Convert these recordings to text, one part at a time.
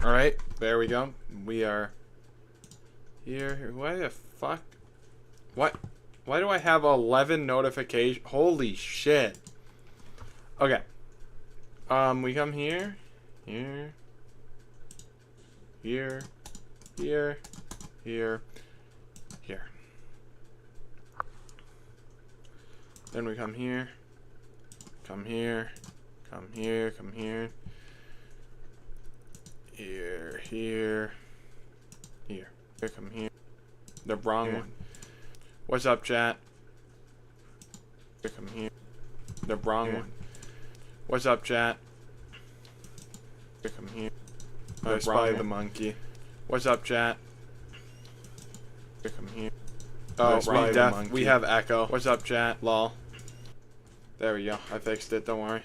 Alright, there we go. We are here. Why the fuck? What? Why do I have 11 notifications? Holy shit. Okay. We come here. Here. Here. Here. Here. Here. Then we come here. Come here. Come here. Come here. Here. Here. Here. Here. Come here. The wrong one. What's up, chat? Here. Come here. The wrong one. What's up, chat? Here. Come here. I spy the monkey. What's up, chat? Here. Come here. Oh, we have echo. What's up, chat? Lol. There we go. I fixed it. Don't worry.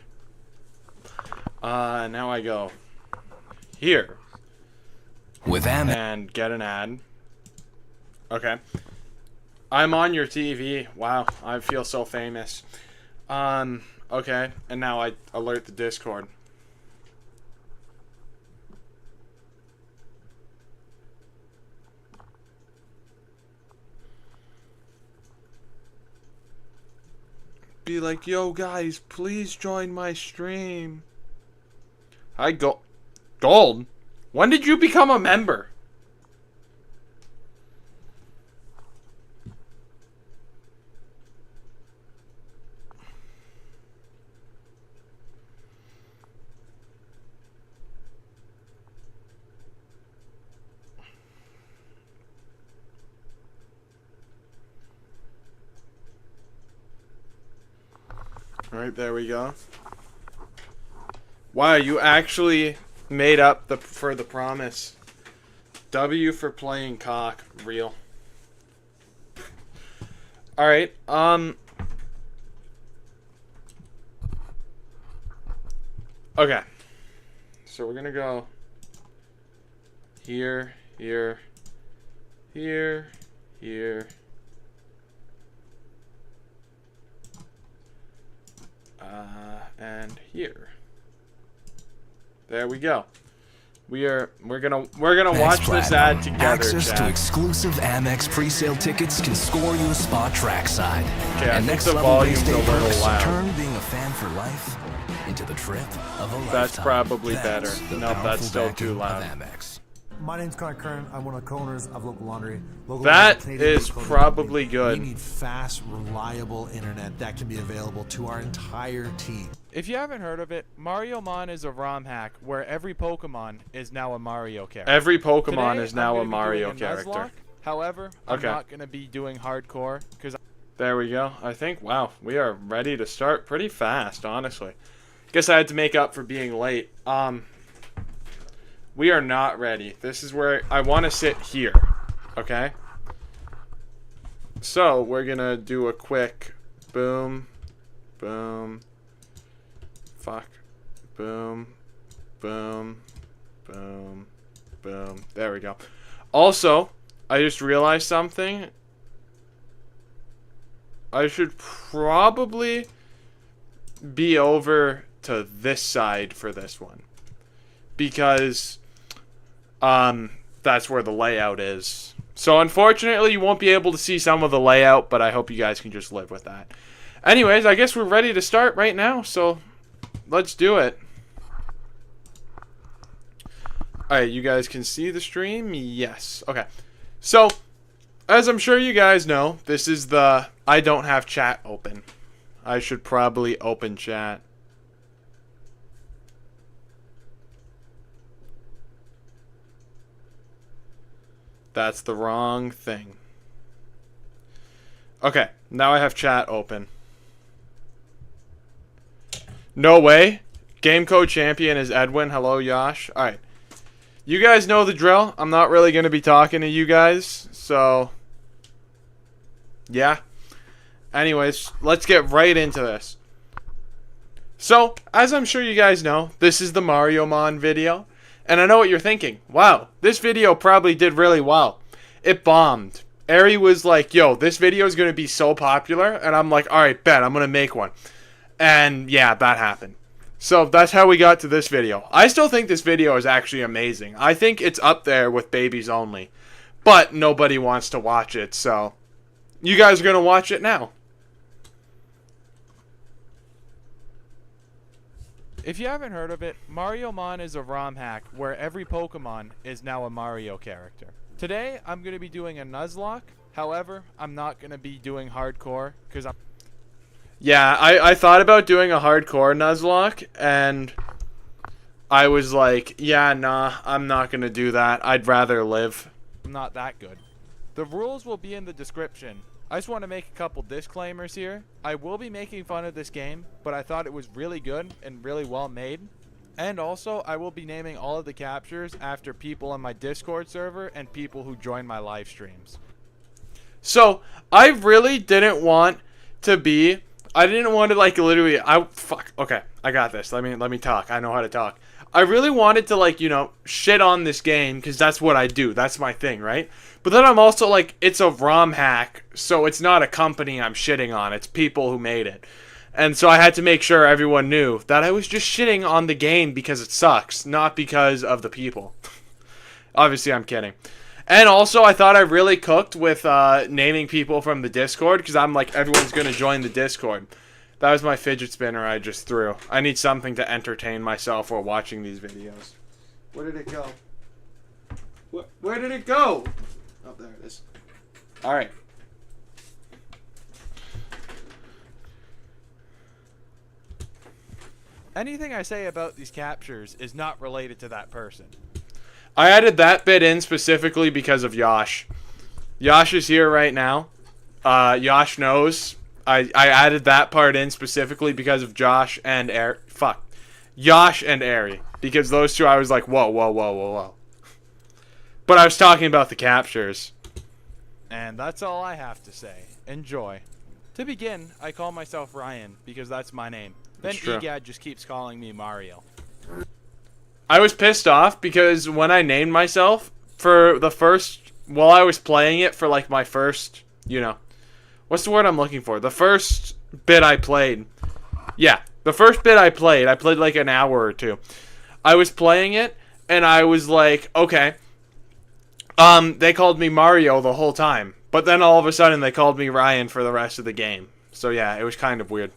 Now I go here with and get an ad. Okay. I'm on your TV. Wow, I feel so famous. Okay, and now I alert the Discord. Be like, yo guys, please join my stream. Hi, Gold? When did you become a member? Alright, there we go. Wow, you actually made up for the promise. W for playing cock. Real. Alright, okay. So we're gonna go here, here, here, here. And here. There we go. We're gonna watch this ad together. Access to exclusive Amex pre-sale tickets can score you a spot trackside. Okay, and I think the volume's a little loud. Turn being a fan for life into the trip of a lifetime. That's probably better. Nope, that's still too loud. My name's Connor Kern. I'm one of the co-owners of Local Laundry. That is probably good. We need fast, reliable internet that can be available to our entire team. If you haven't heard of it, Mariomon is a ROM hack where every Pokemon is now a Mario character. Every Pokemon Today, is now a I'm Mario be doing a character. Nuzlocke. However, I'm not going to be doing hardcore because. There we go. I think, wow, we are ready to start pretty fast, honestly. Guess I had to make up for being late. We are not ready. This is where I want to sit here. Okay? So, we're going to do a quick boom, boom, fuck, boom, boom, boom, boom. There we go. Also, I just realized something. I should probably be over to this side for this one. Because that's where the layout is. So unfortunately, you won't be able to see some of the layout, but I hope you guys can just live with that. Anyways, I guess we're ready to start right now, so let's do it. Alright, you guys can see the stream? Yes. Okay. So, as I'm sure you guys know, this is the I don't have chat open. I should probably open chat. That's the wrong thing. Okay, now I have chat open. No way. Game code champion is Edwin. Hello, Yosh. Alright. You guys know the drill. I'm not really going to be talking to you guys. So, yeah. Anyways, let's get right into this. So, as I'm sure you guys know, this is the Mariomon video. And I know what you're thinking. Wow, this video probably did really well. It bombed. Ari was like, yo, this video is going to be so popular. And I'm like, alright, bet, I'm going to make one. And yeah, that happened. So that's how we got to this video. I still think this video is actually amazing. I think it's up there with babies only. But nobody wants to watch it, so you guys are going to watch it now. If you haven't heard of it, Mariomon is a ROM hack where every Pokemon is now a Mario character. Today, I'm going to be doing a Nuzlocke. However, I'm not going to be doing hardcore because I'm... Yeah, I thought about doing a hardcore Nuzlocke, and I was like, yeah, nah, I'm not going to do that. I'd rather live. I'm not that good. The rules will be in the description. I just want to make a couple disclaimers here. I will be making fun of this game, but I thought it was really good and really well made. And also, I will be naming all of the captures after people on my Discord server and people who join my live streams. So, I really didn't want to be... I didn't want to, like, literally... Fuck. Okay, I got this. Let me talk. I know how to talk. I really wanted to, like, you know, shit on this game, because that's what I do. That's my thing, right? But then I'm also like, it's a ROM hack, so it's not a company I'm shitting on. It's people who made it. And so I had to make sure everyone knew that I was just shitting on the game because it sucks, not because of the people. Obviously, I'm kidding. And also, I thought I really cooked with naming people from the Discord, because I'm like, everyone's going to join the Discord. That was my fidget spinner I just threw. I need something to entertain myself while watching these videos. Where did it go? Where did it go? Oh, there it is. Alright. Anything I say about these captures is not related to that person. I added that bit in specifically because of Yash. Yash is here right now. Yash knows. I added that part in specifically because of Josh and Yash and Ari. Because those two I was like, whoa, whoa, whoa, whoa, whoa. But I was talking about the captures. And that's all I have to say. Enjoy. To begin, I call myself Ryan because that's my name. Then Egad just keeps calling me Mario. I was pissed off because when I named myself for the first... While I was playing it for like my first, you know... What's the word I'm looking for? The first bit I played. Yeah, the first bit I played like an hour or two. I was playing it, and I was like, okay. They called me Mario the whole time. But then all of a sudden, they called me Ryan for the rest of the game. So yeah, it was kind of weird.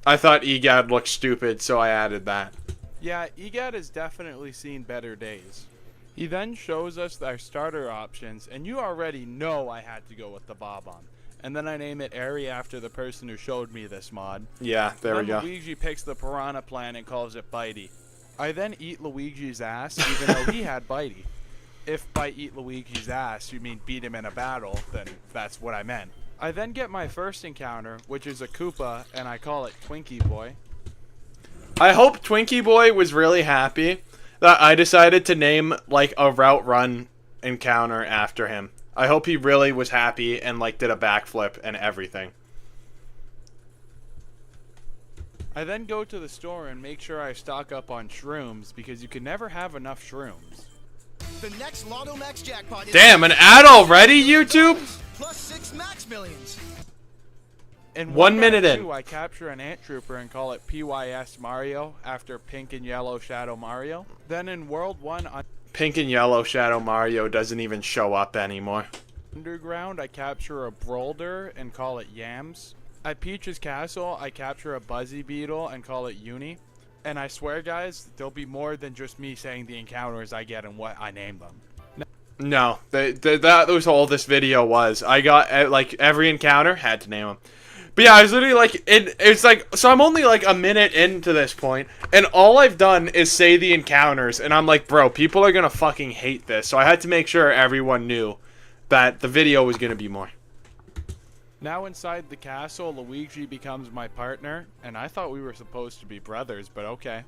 I thought Egad looked stupid, so I added that. Yeah, Egad has definitely seen better days. He then shows us our starter options, and you already know I had to go with the Bob-omb. And then I name it Ari after the person who showed me this mod. Yeah, there we go. Luigi picks the Piranha Plant and calls it Bitey. I then eat Luigi's ass, even though he had Bitey. If by eat Luigi's ass you mean beat him in a battle, then that's what I meant. I then get my first encounter, which is a Koopa, and I call it Twinkie Boy. I hope Twinkie Boy was really happy that I decided to name, like, a route run encounter after him. I hope he really was happy and, like, did a backflip and everything. I then go to the store and make sure I stock up on shrooms, because you can never have enough shrooms. The next Lotto Max jackpot is... Damn, an ad already, YouTube? Plus 6 Max Millions. In 1 minute in. I capture an Ant Trooper and call it PYS Mario after Pink and Yellow Shadow Mario. Then in World 1 Pink and Yellow Shadow Mario doesn't even show up anymore. Underground, I capture a Brolder and call it Yams. At Peach's Castle, I capture a Buzzy Beetle and call it Uni. And I swear, guys, there'll be more than just me saying the encounters I get and what I name them. No, that was all this video was. I got, like, every encounter, had to name them. But yeah, I was literally like, it's like, so I'm only like a minute into this point, and all I've done is say the encounters, and I'm like, bro, people are gonna fucking hate this. So I had to make sure everyone knew that the video was gonna be more. Now inside the castle, Luigi becomes my partner, and I thought we were supposed to be brothers, but okay.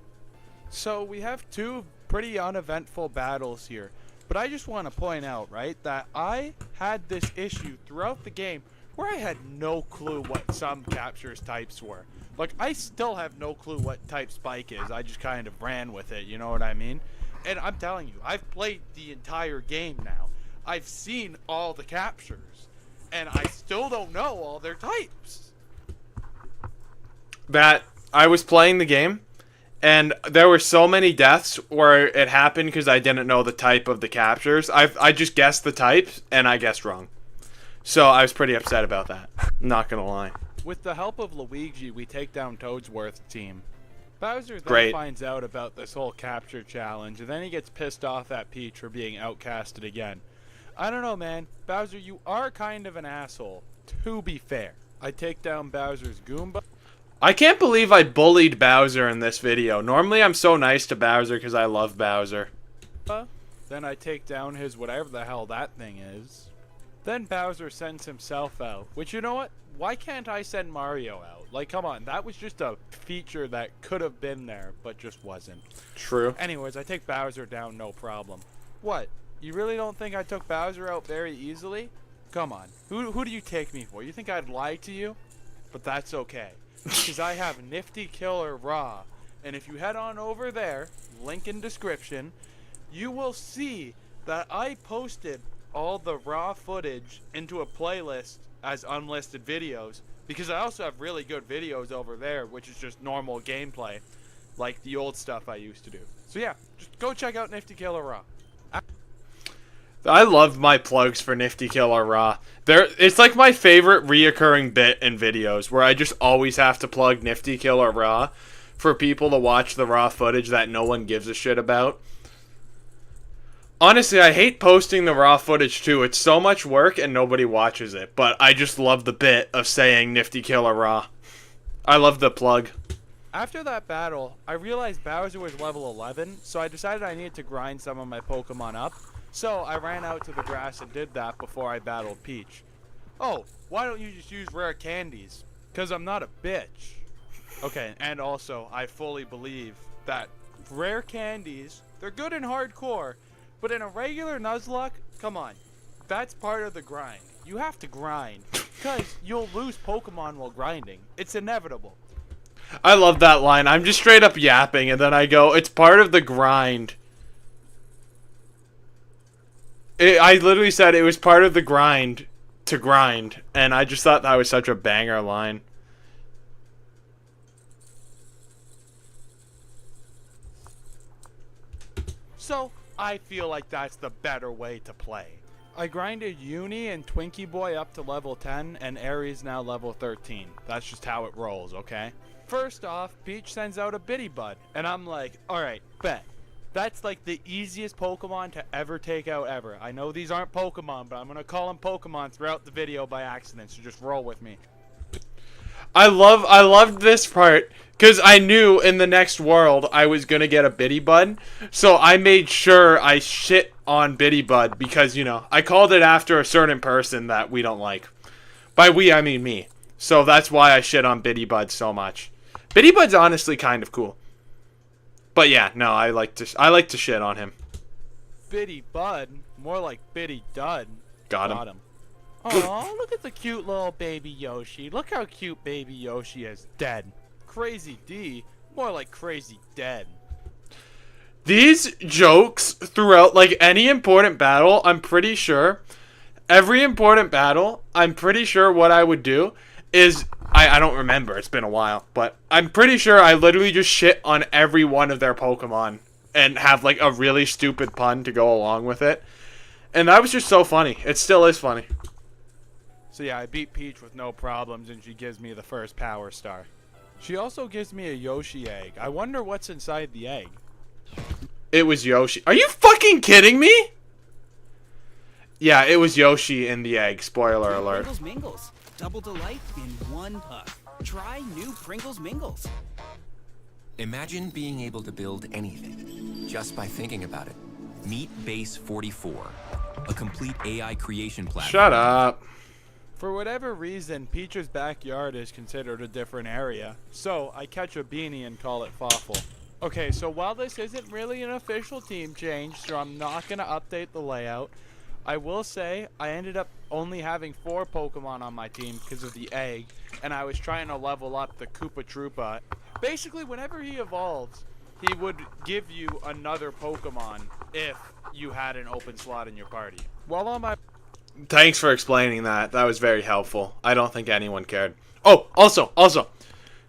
So we have two pretty uneventful battles here, but I just want to point out, right, that I had this issue throughout the game where I had no clue what some captures types were. Like, I still have no clue what type Spike is. I just kind of ran with it, you know what I mean? And I'm telling you, I've played the entire game now. I've seen all the captures, and I still don't know all their types. that I was playing the game, and there were so many deaths where it happened because I didn't know the type of the captures. I just guessed the types, and I guessed wrong. So I was pretty upset about that. Not gonna lie. With the help of Luigi, we take down Toadsworth's team. Bowser then Great. finds out about this whole capture challenge, and then he gets pissed off at Peach for being outcasted again. I don't know, man. Bowser, you are kind of an asshole, to be fair. I take down Bowser's Goomba. I can't believe I bullied Bowser in this video. Normally I'm so nice to Bowser because I love Bowser. Then I take down his whatever the hell that thing is. Then Bowser sends himself out, which, you know what? Why can't I send Mario out? Like, come on, that was just a feature that could have been there, but just wasn't. True. Anyways, I take Bowser down, no problem. What? You really don't think I took Bowser out very easily? Come on. Who do you take me for? You think I'd lie to you? But that's okay. Because I have Nifty Killer Raw. And if you head on over there, link in description, you will see that I posted all the raw footage into a playlist as unlisted videos, because I also have really good videos over there, which is just normal gameplay, like the old stuff I used to do. So yeah, just go check out Nifty Killer Raw. I love my plugs for Nifty Killer Raw. It's like my favorite reoccurring bit in videos, where I just always have to plug Nifty Killer Raw for people to watch the raw footage that no one gives a shit about. Honestly, I hate posting the raw footage too. It's so much work and nobody watches it. But I just love the bit of saying Nifty Killer Raw. I love the plug. After that battle, I realized Bowser was level 11, so I decided I needed to grind some of my Pokemon up. So I ran out to the grass and did that before I battled Peach. Oh, why don't you just use rare candies? 'Cause I'm not a bitch. Okay, and also, I fully believe that rare candies, they're good in hardcore, but in a regular Nuzlocke, come on, that's part of the grind. You have to grind, because you'll lose Pokemon while grinding. It's inevitable. I love that line. I'm just straight up yapping, and then I go, it's part of the grind. I literally said it was part of the grind to grind, and I just thought that was such a banger line. So, I feel like that's the better way to play. I grinded Uni and Twinkie Boy up to level 10, and Aries now level 13. That's just how it rolls, okay? First off, Peach sends out a Bidybud, and I'm like, alright, bet. That's like the easiest Pokemon to ever take out ever. I know these aren't Pokemon, but I'm gonna call them Pokemon throughout the video by accident, so just roll with me. I loved this part because I knew in the next world I was gonna get a Bidybud, so I made sure I shit on Bidybud because, you know, I called it after a certain person that we don't like. By we, I mean me. So that's why I shit on Bidybud so much. Bidybud's honestly kind of cool. But yeah, no, I like to shit on him. Bidybud? More like Biddy Dud. Got him. Oh, look at the cute little baby Yoshi. Look how cute baby Yoshi is. Dead. Crazy D. More like Crazy Dead. These jokes throughout, like, any important battle, I'm pretty sure, every important battle, I'm pretty sure what I would do is, I don't remember, it's been a while, but I'm pretty sure I literally just shit on every one of their Pokemon and have, like, a really stupid pun to go along with it. And that was just so funny. It still is funny. So yeah, I beat Peach with no problems, and she gives me the first Power Star. She also gives me a Yoshi egg. I wonder what's inside the egg. It was Yoshi. Are you fucking kidding me? Yeah, it was Yoshi in the egg. Spoiler alert. Pringles Mingles. Double delight in one puff. Try new Pringles Mingles. Imagine being able to build anything just by thinking about it. Meet Base 44, a complete AI creation platform. Shut up. For whatever reason, Peach's backyard is considered a different area, so I catch a beanie and call it Fawful. Okay, so while this isn't really an official team change, so I'm not going to update the layout, I will say I ended up only having 4 Pokemon on my team because of the egg, and I was trying to level up the Koopa Troopa. Basically, whenever he evolves, he would give you another Pokemon if you had an open slot in your party. While on my... Thanks for explaining that. That was very helpful. I don't think anyone cared. Oh, also,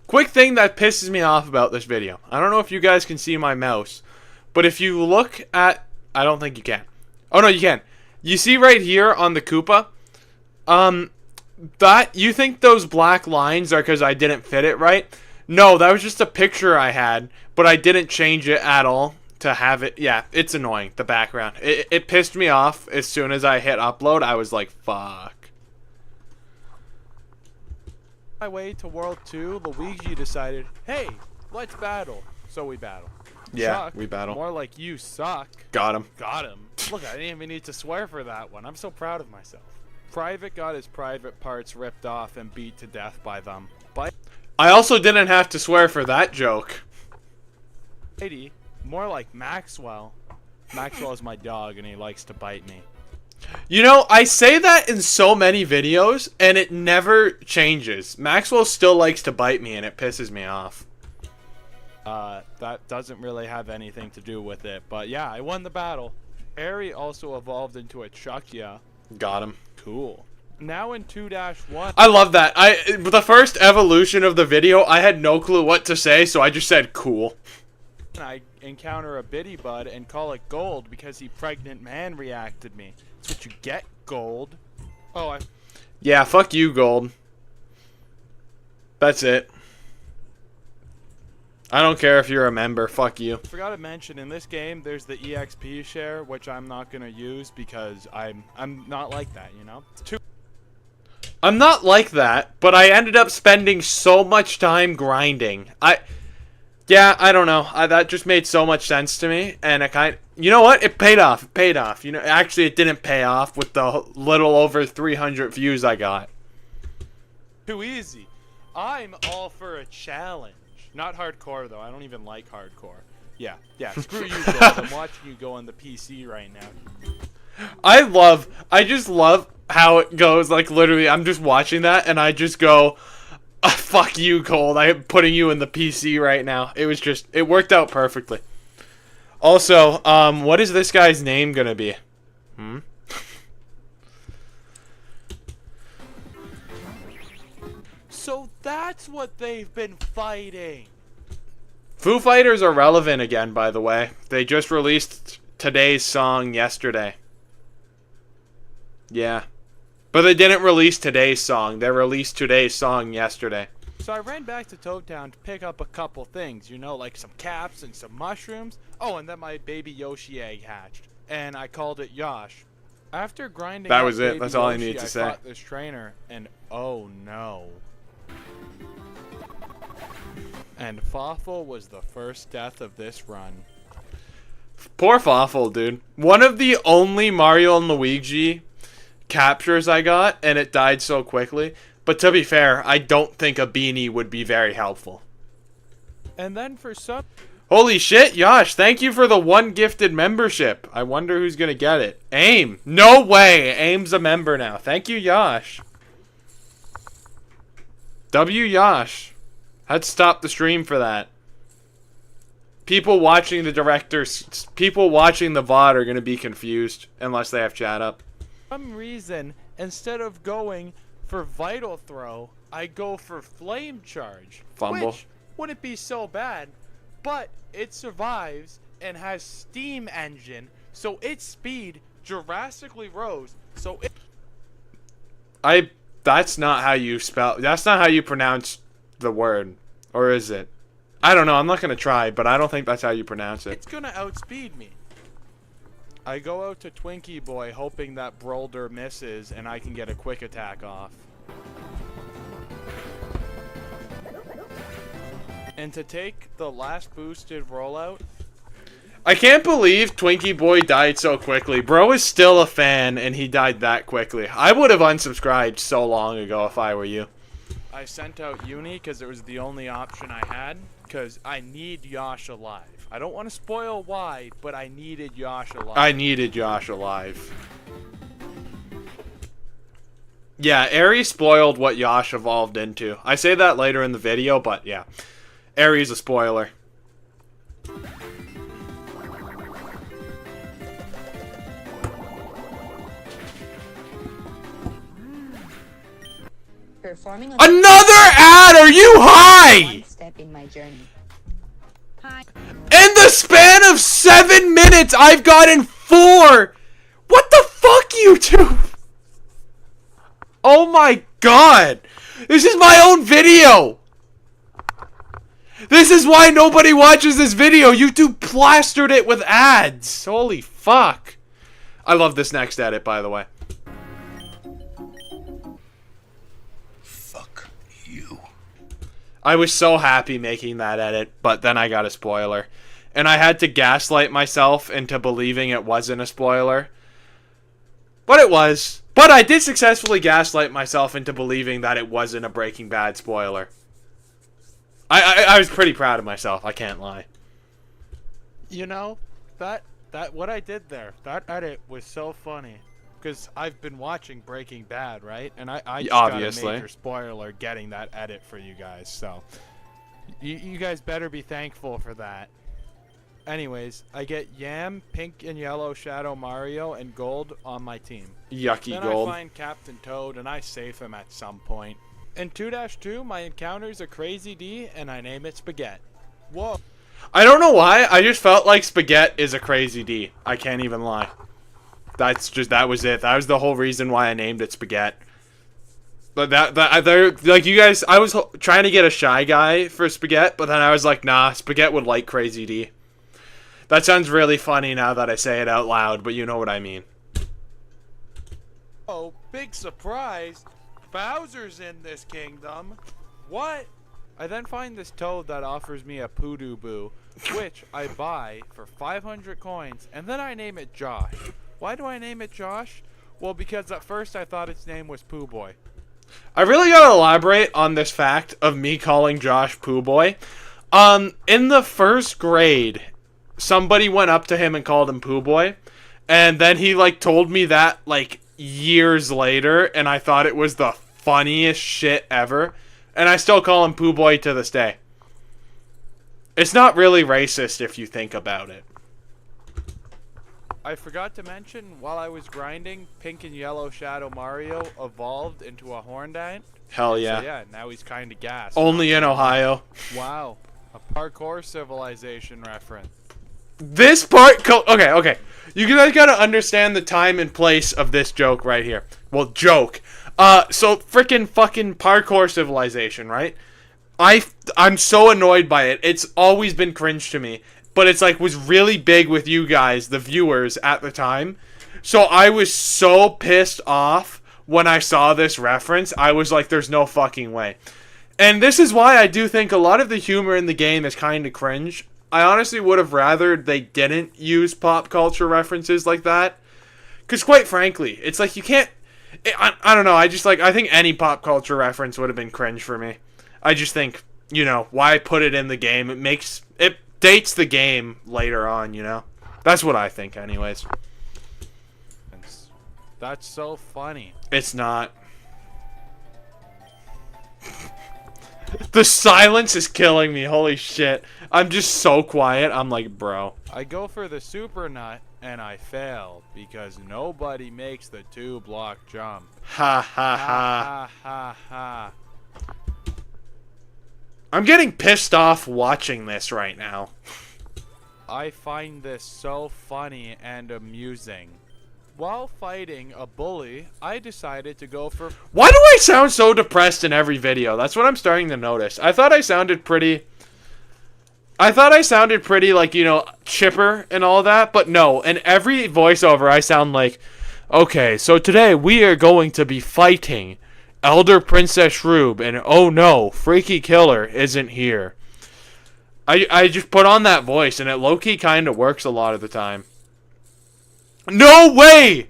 quick thing that pisses me off about this video. I don't know if you guys can see my mouse, but if you look at, I don't think you can. Oh no, you can. You see right here on the Koopa, that you think those black lines are because I didn't fit it right? No, that was just a picture I had, but I didn't change it at all to have it. Yeah, it's annoying, the background. It pissed me off as soon as I hit upload. I was like, fuck. My way to World 2, Luigi decided, hey, let's battle. So we battle. Yeah, Suck. we battle. More like you suck. Got him. Got him. Look, I didn't even need to swear for that one. I'm so proud of myself. Private got his private parts ripped off and beat to death by them. I also didn't have to swear for that joke. Bitey, more like Maxwell. Maxwell is my dog and he likes to bite me. You know, I say that in so many videos, and it never changes. Maxwell still likes to bite me, and it pisses me off. That doesn't really have anything to do with it, but yeah, I won the battle. Airy also evolved into a Chuckya. Got him. Cool. Now in 2-1. I love that. The first evolution of the video, I had no clue what to say, so I just said cool. I encounter a Bitty Bud and call it Gold because he pregnant man reacted me. That's what you get, Gold. Oh, Yeah, fuck you, Gold. That's it. I don't care if you're a member. Fuck you. forgot to mention, in this game, there's the EXP share, which I'm not going to use because I'm not like that, you know? It's too... I'm not like that, but I ended up spending so much time grinding. Yeah, I don't know. That just made so much sense to me, and you know what? It paid off. It paid off. You know, actually, it didn't pay off with the little over 300 views I got. Too easy. I'm all for a challenge. Not hardcore, though. I don't even like hardcore. Yeah, screw you, Gold. I'm watching you go on the PC right now. I just love how it goes. Like, literally, I'm just watching that, and I just go, fuck you, Gold. I am putting you in the PC right now. It worked out perfectly. Also, what is this guy's name gonna be? So that's what they've been fighting. Foo Fighters are relevant again, by the way. They just released today's song yesterday. Yeah. But they didn't release today's song. They released today's song yesterday. So I ran back to Toad Town to pick up a couple things, you know, like some caps and some mushrooms. Oh, and then my baby Yoshi egg hatched. And I called it Yosh. After grinding that up was it. baby That's all Yoshi, I needed to I say. fought this trainer, and oh no. And Fawful was the first death of this run. Poor Fawful, dude. One of the only Mario and Luigi captures I got, and it died so quickly. But to be fair, I don't think a beanie would be very helpful. And then for some... Holy shit, Yosh, thank you for the 1 gifted membership. I wonder who's gonna get it. AIM. No way. AIM's a member now. Thank you, Yosh. Yosh. Had to stop the stream for that. People watching the VOD are gonna be confused unless they have chat up. For some reason, instead of going for Vital Throw, I go for Flame Charge. Fumble. Which wouldn't be so bad, but it survives and has Steam Engine, so its speed drastically rose. So it... That's not how you spell... That's not how you pronounce the word. Or is it? I don't know. I'm not gonna try, but I don't think that's how you pronounce it. It's gonna outspeed me. I go out to Twinkie Boy hoping that Brolder misses and I can get a quick attack off. And to take the last boosted rollout... I can't believe Twinkie Boy died so quickly. Bro is still a fan and he died that quickly. I would have unsubscribed so long ago if I were you. I sent out Uni because it was the only option I had, because I need Yosh alive. I don't want to spoil why, but I needed Yosh alive. I needed Yosh alive. Yeah, Aerie spoiled what Yosh evolved into. I say that later in the video, but yeah. Aerie's a spoiler. Performing Another ad? Are you high? journey. Hi. In the span of 7 minutes, I've gotten 4! What the fuck, YouTube? Oh my god! This is my own video! This is why nobody watches this video! YouTube plastered it with ads! Holy fuck. I love this next edit, by the way. Fuck you. I was so happy making that edit, but then I got a spoiler. And I had to gaslight myself into believing it wasn't a spoiler. But it was. But I did successfully gaslight myself into believing that it wasn't a Breaking Bad spoiler. I was pretty proud of myself, I can't lie. You know, that what I did there, that edit was so funny. Because I've been watching Breaking Bad, right? And I just Obviously. got a major spoiler getting that edit for you guys. So, you guys better be thankful for that. Anyways, I get Yam, Pink and Yellow, Shadow Mario, and Gold on my team. Yucky Then gold. I find Captain Toad, and I save him at some point. In 2-2, my encounter's a Crazy D, and I name it Spaghetti. Whoa. I don't know why, I just felt like Spaghetti is a crazy D. I can't even lie. That was it. That was the whole reason why I named it Spaghetti. But like you guys, I was trying to get a Shy Guy for Spaghetti, but then I was like, nah, Spaghetti would like Crazy D. That sounds really funny now that I say it out loud, but you know what I mean. Oh, big surprise! Bowser's in this kingdom. What? I then find this toad that offers me a Poodoo Boo, which I buy for 500 coins, and then I name it Josh. Why do I name it Josh? Well, because at first I thought its name was Pooh Boy. I really gotta elaborate on this fact of me calling Josh Pooh Boy. In the first grade, somebody went up to him and called him Pooh Boy, and then he like told me that like years later, and I thought it was the funniest shit ever, and I still call him Pooh Boy to this day. It's not really racist if you think about it. I forgot to mention, while I was grinding, Pink and Yellow Shadow Mario evolved into a Horndyne. Hell yeah. So yeah, now he's kinda gassed. Only in Ohio. Wow. A parkour civilization reference. This part... Okay. You guys gotta understand the time and place of this joke right here. Well, joke. So freaking fucking parkour civilization, right? I'm so annoyed by it. It's always been cringe to me. But it's like was really big with you guys, the viewers, at the time. So I was so pissed off when I saw this reference. I was like, there's no fucking way. And this is why I do think a lot of the humor in the game is kind of cringe. I honestly would have rather they didn't use pop culture references like that. Because quite frankly, it's like you can't... I don't know, I think any pop culture reference would have been cringe for me. I just think, you know, why put it in the game? It dates the game later on, you know? That's what I think anyways. That's so funny. It's not. The silence is killing me, holy shit. I'm just so quiet, I'm like, bro. I go for the super nut, and I fail, because nobody makes the 2-block jump. Ha ha ha. Ha ha ha. I'm getting pissed off watching this right now. I find this so funny and amusing. While fighting a bully, I decided to go for... Why do I sound so depressed in every video? That's what I'm starting to notice. I thought I sounded pretty, like, you know, chipper and all that. But no, in every voiceover, I sound like, okay, so today we are going to be fighting Elder Princess Rube. And oh no, Freaky Killer isn't here. I just put on that voice, and it low-key kind of works a lot of the time. No way!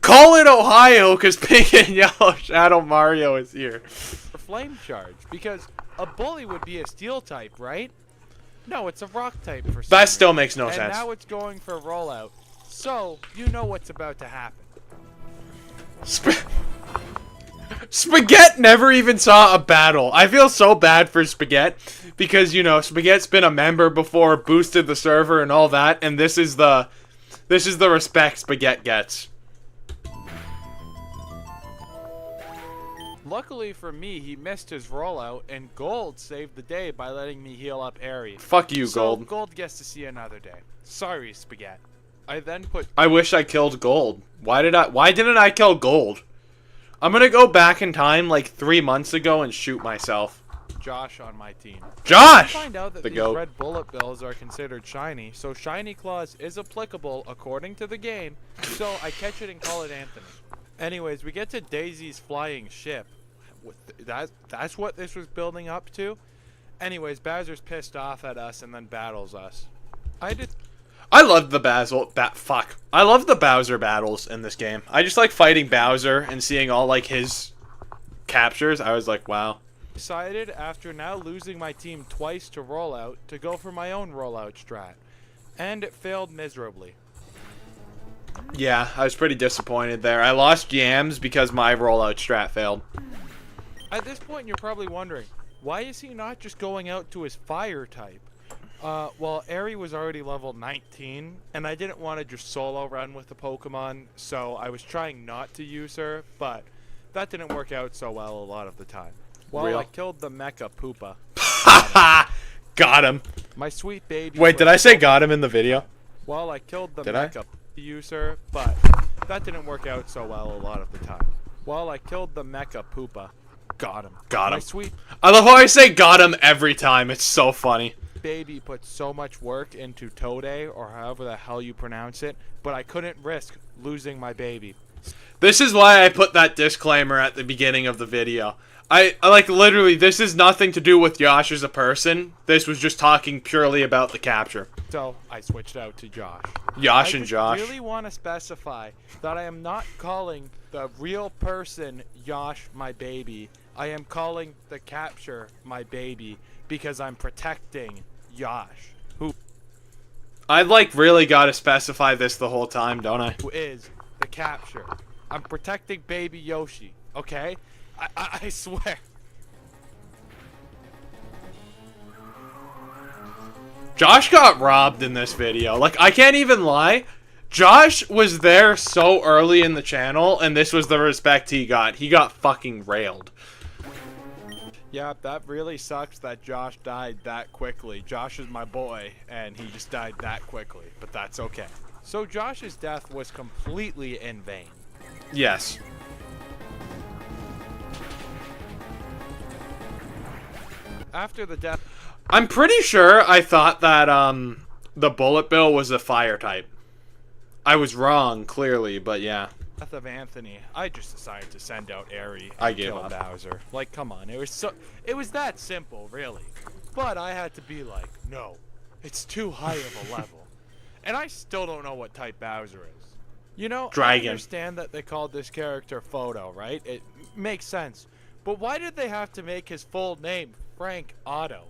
Call it Ohio, because Pink and Yellow Shadow Mario is here. Flame charge, because a bully would be a steel type, right? No, it's a rock type for some That reason. still makes no and sense. now it's going for rollout. So, you know what's about to happen. Spaghetti never even saw a battle. I feel so bad for Spaghetti because, you know, Spaghetti's been a member before, boosted the server and all that, and this is the respect Spaghetti gets. Luckily for me, he missed his rollout, and Gold saved the day by letting me heal up Airy. Fuck you, So Gold. Gold gets to see another day. Sorry, Spaghetti. I then put I wish I killed Gold. Why didn't I kill Gold? I'm gonna go back in time like 3 months ago and shoot myself. Josh on my team. Josh! I find out that The these goat. red bullet bills are considered shiny, so Shiny Claws is applicable according to the game, so I catch it and call it Anthony. Anyways, we get to Daisy's flying ship. That's what this was building up to? Anyways, Bowser's pissed off at us and then battles us. I love the I love the Bowser battles in this game. I just like fighting Bowser and seeing all like his captures. I was like, wow. Decided after now losing my team twice to rollout to go for my own rollout strat. And it failed miserably. Yeah, I was pretty disappointed there. I lost Yams because my rollout strat failed. At this point, you're probably wondering, why is he not just going out to his fire type? Well, Airy was already level 19, and I didn't want to just solo run with the Pokemon, so I was trying not to use her, but that didn't work out so well a lot of the time. Well, Real. I killed the Mecha Poopa. Got him. My sweet baby. Wait, did I say got him in the video? Well, I killed the Did I? Mecha user, but that didn't work out so well a lot of the time. Well, I killed the Mecha Poopa. Got him. Got My him. sweet I love how I say got him every time. It's so funny. baby put so much work into Toadey, or however the hell you pronounce it, but I couldn't risk losing my baby. This is why I put that disclaimer at the beginning of the video. I like literally, this is nothing to do with Yosh as a person. This was just talking purely about the capture. So I switched out to Josh. Yosh and Josh. I really want to specify that I am not calling the real person Yosh my baby. I am calling the capture my baby because I'm protecting Yosh, who I've like really got to specify this the whole time, don't I? is the capture. I'm protecting baby Yoshi, okay? I swear. Josh got robbed in this video. Like, I can't even lie. Josh was there so early in the channel, and this was the respect he got. He got fucking railed. Yeah, that really sucks that Josh died that quickly. Josh is my boy, and he just died that quickly, but that's okay. So Josh's death was completely in vain. Yes. After the death I'm pretty sure I thought that, the bullet bill was a fire type. I was wrong, clearly, but yeah. of Anthony, I just decided to send out Airy I and gave kill up. Bowser. Like, come on, it was that simple, really. But I had to be like, no, it's too high of a level. And I still don't know what type Bowser is. You know, Dragon. I understand that they called this character Photo, right? It makes sense. But why did they have to make his full name Frank Otto?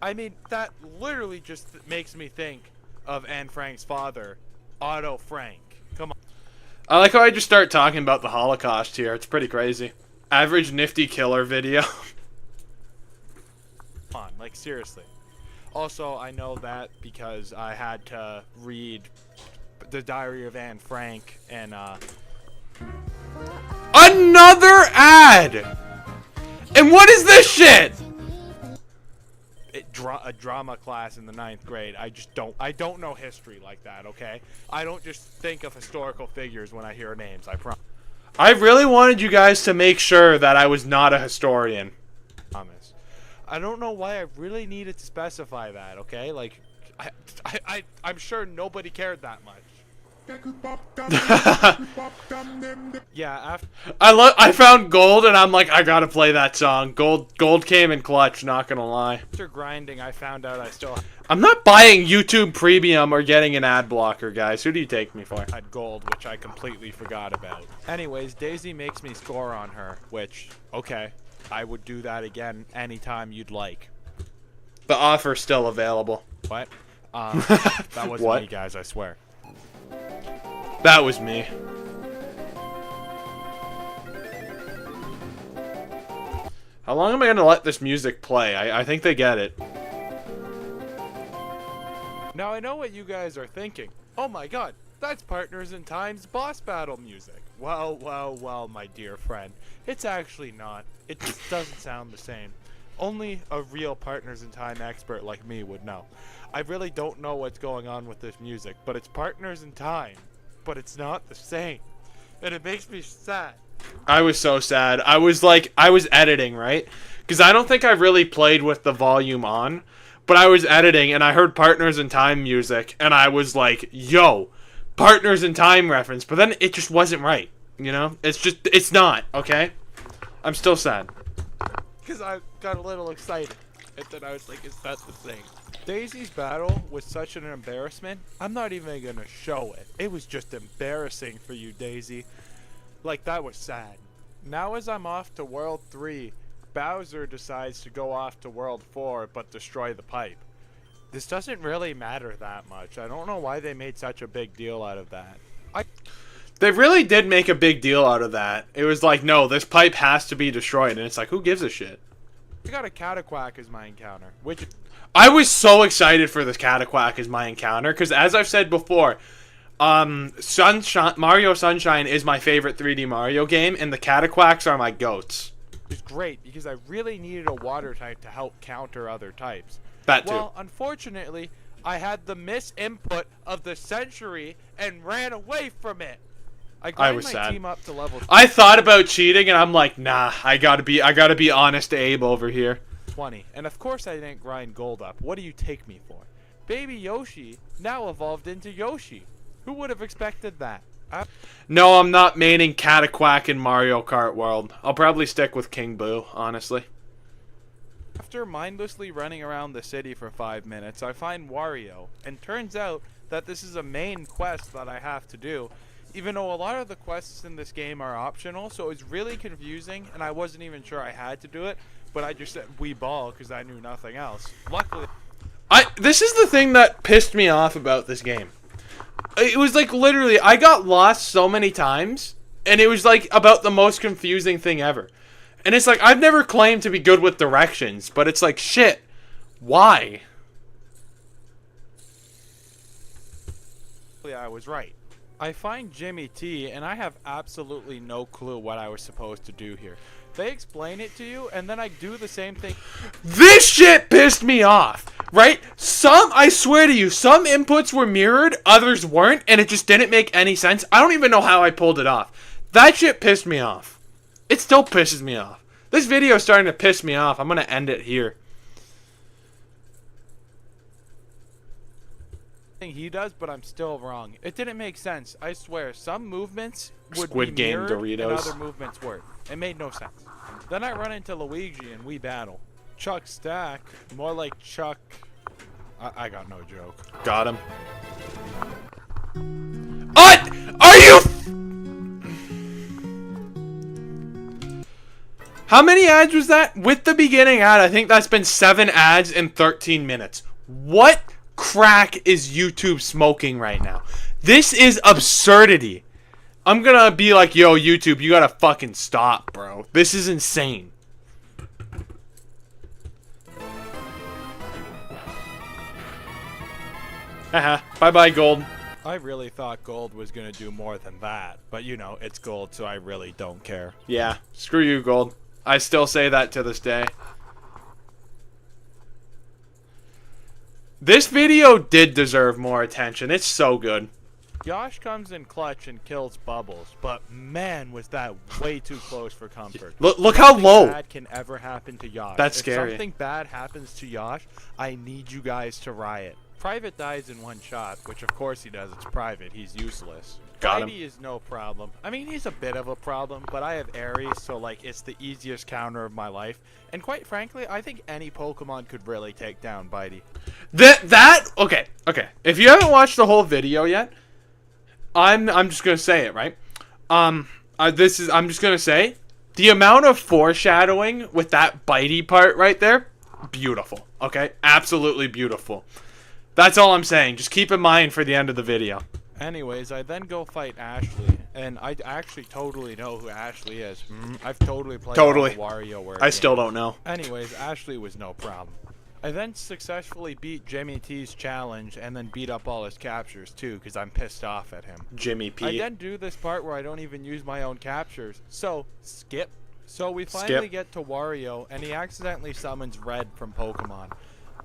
I mean, that literally just makes me think of Anne Frank's father, Otto Frank. Come on. I like how I just start talking about the Holocaust here. It's pretty crazy. Average nifty killer video. Come on, like seriously. Also, I know that because I had to read the Diary of Anne Frank and Another ad! And what is this shit? a drama class in the 9th grade. I don't know history like that, okay? I don't just think of historical figures when I hear names, I promise. I really wanted you guys to make sure that I was not a historian. I don't know why I really needed to specify that, okay? Like, I'm sure nobody cared that much. Yeah, I found gold and I'm like, I gotta play that song. Gold came in clutch, not gonna lie. after grinding, I found out I still I'm not buying YouTube Premium or getting an ad blocker, guys. Who do you take me for? had gold, which I completely forgot about. Anyways, Daisy makes me score on her, which, okay, I would do that again anytime you'd like. The offer's still available. What? That wasn't What? me, guys, I swear. That was me. How long am I gonna let this music play? I think they get it. Now, I know what you guys are thinking. Oh my god, That's Partners in Time's boss battle music. Well, well, well, my dear friend. It's actually not. It just doesn't sound the same. Only a real Partners in Time expert like me would know. I really don't know what's going on with this music, but it's Partners in Time. But it's not the same. And it makes me sad. I was so sad. I was editing, right? Because I don't think I really played with the volume on. But I was editing and I heard Partners in Time music. And I was like, yo, Partners in Time reference. But then it just wasn't right. You know? It's not, okay? I'm still sad. Because I got a little excited. And then I was like, is that the thing? Daisy's battle was such an embarrassment, I'm not even going to show it. It was just embarrassing for you, Daisy. Like, that was sad. Now as I'm off to World 3, Bowser decides to go off to World 4 but destroy the pipe. This doesn't really matter that much. I don't know why they made such a big deal out of that. They really did make a big deal out of that. It was like, no, this pipe has to be destroyed. And it's like, who gives a shit? I got a Cataquack as my encounter, which... I was so excited for this Cataquack as my encounter. Because as I've said before, Mario Sunshine is my favorite 3D Mario game. And the Cataquacks are my goats. It's great because I really needed a water type to help counter other types. That too. Well, unfortunately, I had the misinput of the century and ran away from it. I was my sad. Team up to level I thought about cheating and I'm like, nah, I gotta be honest Abe over here. 20. And of course I didn't grind gold up. What do you take me for? Baby Yoshi now evolved into Yoshi. Who would have expected that? No, I'm not maining Cataquack in Mario Kart World. I'll probably stick with King Boo, honestly. After mindlessly running around the city for 5 minutes, I find Wario, and turns out that this is a main quest that I have to do, even though a lot of the quests in this game are optional, so it's really confusing, and I wasn't even sure I had to do it, but I just said Wii Ball because I knew nothing else. Luckily... This is the thing that pissed me off about this game. It was like literally, I got lost so many times, and it was like about the most confusing thing ever. And it's like, I've never claimed to be good with directions, but it's like, shit, why? I was right. I find Jimmy T, and I have absolutely no clue what I was supposed to do here. They explain it to you, and then I do the same thing. This shit pissed me off, right? I swear to you, some inputs were mirrored, others weren't, and it just didn't make any sense. I don't even know how I pulled it off. That shit pissed me off. It still pisses me off. This video is starting to piss me off. I'm going to end it here. He does, but I'm still wrong. It didn't make sense. I swear, some movements would Squid be Game mirrored Doritos. and other movements weren't. It made no sense. Then I run into Luigi and we battle. Chuck Stack, more like Chuck... I got no joke. Got him. What? Are you... How many ads was that? With the beginning ad, I think that's been 7 ads in 13 minutes. What crack is YouTube smoking right now? This is absurdity. I'm gonna be like, yo, YouTube, you gotta fucking stop, bro. This is insane. Haha, bye-bye, Gold. I really thought Gold was going to do more than that. But, you know, it's Gold, so I really don't care. Yeah, screw you, Gold. I still say that to this day. This video did deserve more attention. It's so good. Yosh comes in clutch and kills Bubbles, but man, was that way too close for comfort. Look how low. Nothing bad can ever happen to Yosh. That's scary. If something bad happens to Yosh, I need you guys to riot. Private dies in one shot, which of course he does. It's Private. He's useless. Got him. Bitey is no problem. I mean, he's a bit of a problem, but I have Aries, so like it's the easiest counter of my life. And quite frankly, I think any Pokemon could really take down Bitey. Okay. If you haven't watched the whole video yet, I'm just gonna say it, right? I'm just gonna say the amount of foreshadowing with that Bitey part right there, beautiful. Okay, absolutely beautiful. That's all I'm saying. Just keep in mind for the end of the video. Anyways, I then go fight Ashley, and I actually totally know who Ashley is. I've totally played all the WarioWare I still games. don't know. Anyways, Ashley was no problem. I then successfully beat Jimmy T's challenge and then beat up all his captures too because I'm pissed off at him. Jimmy P. I then do this part where I don't even use my own captures. So, skip. So we finally get to Wario and he accidentally summons Red from Pokemon.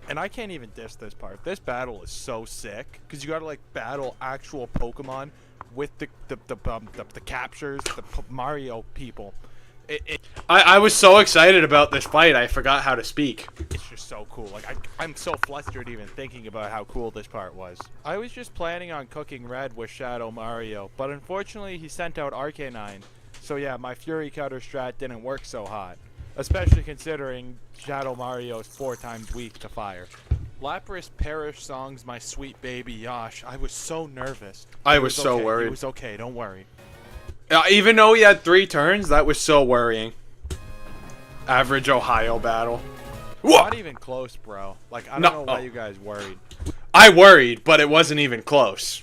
And I can't even diss this part. This battle is so sick because you gotta like battle actual Pokemon with the captures, Mario people. I was so excited about this fight, I forgot how to speak. It's just so cool. Like I'm so flustered even thinking about how cool this part was. I was just planning on cooking Red with Shadow Mario, but unfortunately he sent out Arcanine. So yeah, my Fury Cutter strat didn't work so hot, especially considering Shadow Mario is 4 times weak to fire. Lapras Parish Song's my sweet baby Yosh. I was so nervous. I was so okay. worried. It was okay, don't worry. Even though he had 3 turns, that was so worrying. Average Ohio battle. Not even close, bro. Like, I don't know why you guys worried. I worried, but it wasn't even close.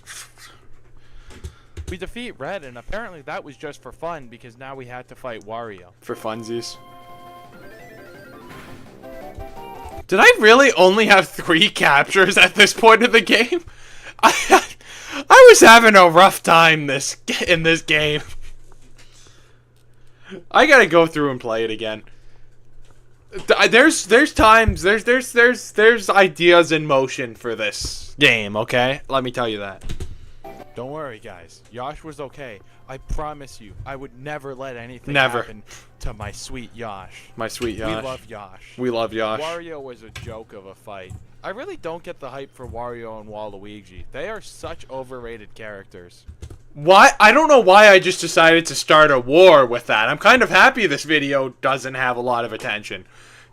We defeat Red, and apparently that was just for fun because now we had to fight Wario. For funsies. Did I really only have 3 captures at this point of the game? I was having a rough time in this game. I gotta go through and play it again. There's times, there's ideas in motion for this game, okay? Let me tell you that. Don't worry, guys. Yosh was okay. I promise you, I would never let anything Never. happen to my sweet Yosh. My sweet Yosh. We love Yosh. We love Yosh. Wario was a joke of a fight. I really don't get the hype for Wario and Waluigi. They are such overrated characters. Why? I don't know why I just decided to start a war with that. I'm kind of happy this video doesn't have a lot of attention.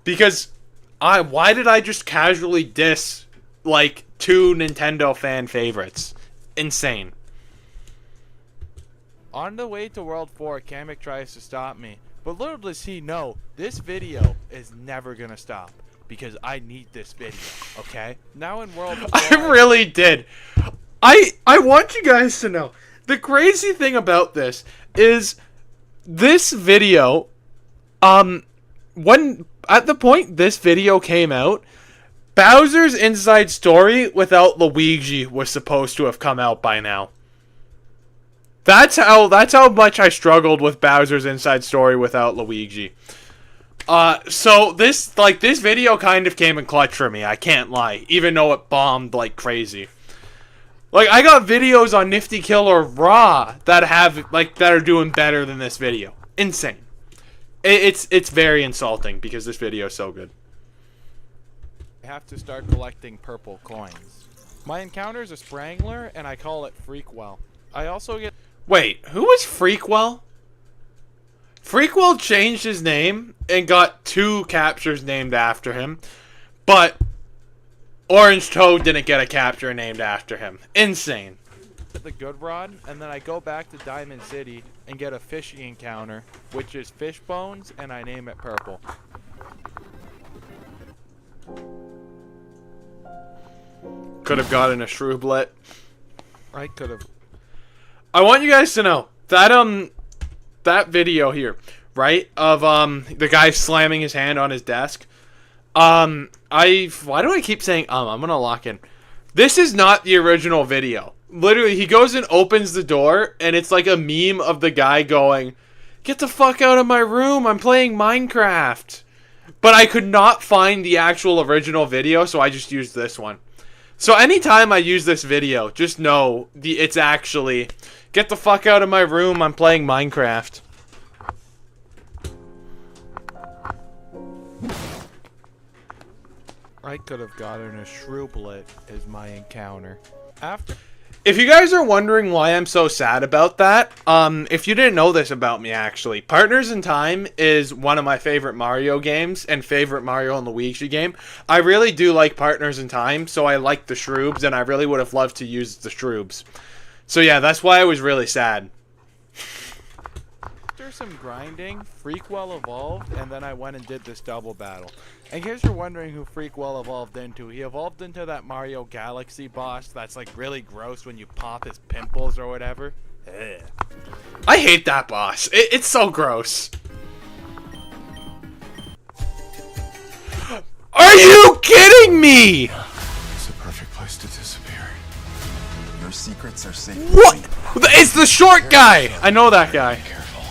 Because why did I just casually diss like 2 Nintendo fan favorites? Insane. On the way to World 4, Kamek tries to stop me. But little does he know, this video is never gonna stop. Because I need this video, okay? Now in World 4... I really did. I want you guys to know. The crazy thing about this is this video, when at the point this video came out, Bowser's Inside Story without Luigi was supposed to have come out by now. That's how much I struggled with Bowser's Inside Story without Luigi. So this video kind of came in clutch for me, I can't lie, even though it bombed like crazy. Like, I got videos on Nifty Killer Raw that are doing better than this video. Insane. It's very insulting because this video is so good. I have to start collecting purple coins. My encounter is a Sprangler, and I call it Freakwell. I also get... Wait, who was Freakwell? Freakwell changed his name and got 2 captures named after him, but Orange Toad didn't get a capture named after him. Insane. The good rod, and then I go back to Diamond City and get a fishy encounter, which is fish bones, and I name it purple. Could have gotten a Shrooblet. I could have. I want you guys to know that that video here, right, of the guy slamming his hand on his desk. Why do I keep saying I'm gonna lock in. This is not the original video. Literally, he goes and opens the door, and it's like a meme of the guy going, "Get the fuck out of my room, I'm playing Minecraft." But I could not find the actual original video, so I just used this one. So anytime I use this video, just know it's actually, "Get the fuck out of my room, I'm playing Minecraft." I could have gotten a Shrooblet as my encounter. If you guys are wondering why I'm so sad about that, if you didn't know this about me actually, Partners in Time is one of my favorite Mario games and favorite Mario and Luigi game. I really do like Partners in Time, so I like the Shroobs, and I really would have loved to use the Shroobs. So yeah, that's why I was really sad. After some grinding, Freakwell evolved, and then I went and did this double battle. In case you're wondering who Freakwell evolved into, he evolved into that Mario Galaxy boss that's like really gross when you pop his pimples or whatever. Ugh. I hate that boss. It's so gross. Are you kidding me? It's a perfect place to disappear. Your secrets are safe. What? It's the short guy. I know that guy. Careful.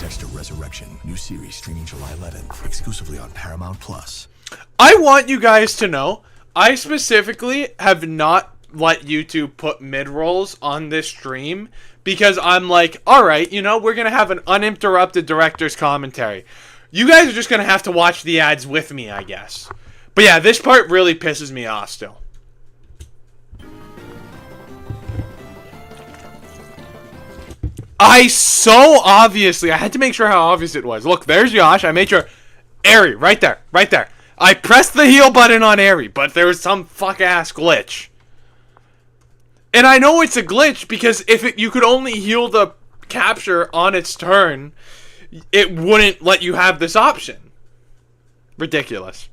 Dexter Resurrection, new series streaming July 11th, exclusively on Paramount Plus. I want you guys to know, I specifically have not let YouTube put mid-rolls on this stream because I'm like, alright, you know, we're going to have an uninterrupted director's commentary. You guys are just going to have to watch the ads with me, I guess. But yeah, this part really pisses me off still. I had to make sure how obvious it was. Look, there's Josh. I made sure. Airy, right there, right there. I pressed the heal button on Airy, but there was some fuck-ass glitch. And I know it's a glitch because if you could only heal the capture on its turn, it wouldn't let you have this option. Ridiculous.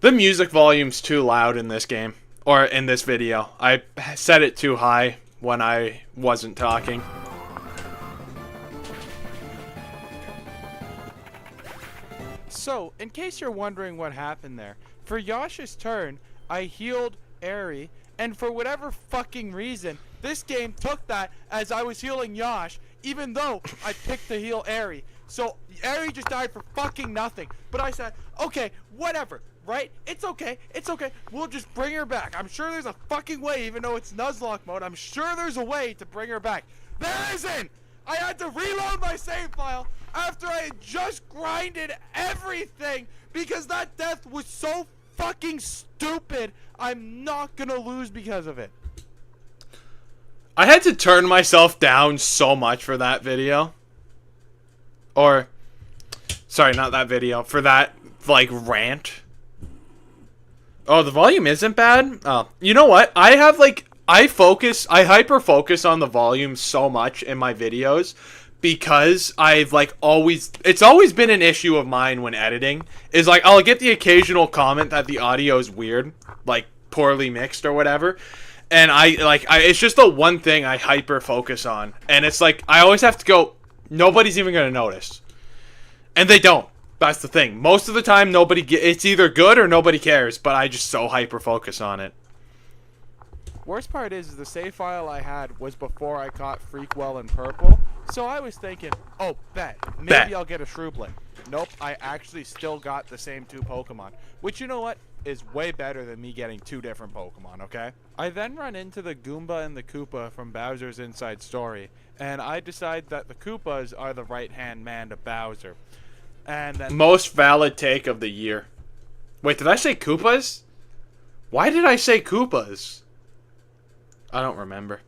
The music volume's too loud in this game. Or in this video. I set it too high when I wasn't talking. So, in case you're wondering what happened there, for Yash's turn, I healed Airy, and for whatever fucking reason, this game took that as I was healing Yash, even though I picked to heal Airy. So, Airy just died for fucking nothing. But I said, okay, whatever. Right? It's okay. It's okay. We'll just bring her back. I'm sure there's a fucking way, even though it's Nuzlocke mode. I'm sure there's a way to bring her back. There isn't! I had to reload my save file after I had just grinded everything because that death was so fucking stupid. I'm not gonna lose because of it. I had to turn myself down so much for that video. Or, sorry, not that video. For that, like, rant. Oh, the volume isn't bad? Oh, you know what? I have, like, I hyper-focus on the volume so much in my videos because I've, like, it's always been an issue of mine when editing, is, like, I'll get the occasional comment that the audio is weird, like, poorly mixed or whatever, and it's just the one thing I hyper-focus on, and it's, like, I always have to go, nobody's even gonna notice. And they don't. That's the thing. Most of the time, it's either good or nobody cares, but I just so hyper-focus on it. Worst part is the save file I had was before I caught Freakwell in purple, so I was thinking, oh, maybe I'll get a Shrublet. Nope, I actually still got the same 2 Pokemon, which, you know what, is way better than me getting 2 different Pokemon, okay? I then run into the Goomba and the Koopa from Bowser's Inside Story, and I decide that the Koopas are the right-hand man to Bowser. And then most valid take of the year. Wait, did I say Koopas? Why did I say Koopas? I don't remember.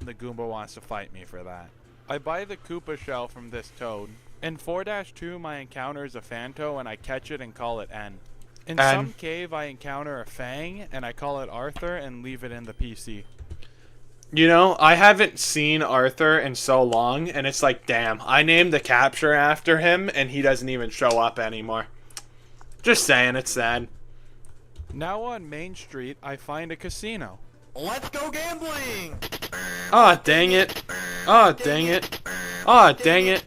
The Goomba wants to fight me for that. I buy the Koopa shell from this Toad. In 4-2, my encounter is a Phanto, and I catch it and call it N. In some cave, I encounter a Fang, and I call it Arthur and leave it in the PC. You know, I haven't seen Arthur in so long, and it's like, damn, I named the capture after him, and he doesn't even show up anymore. Just saying, it's sad. Now on Main Street, I find a casino. Let's go gambling! Aw, dang it. Aw, dang it. Aw, dang it.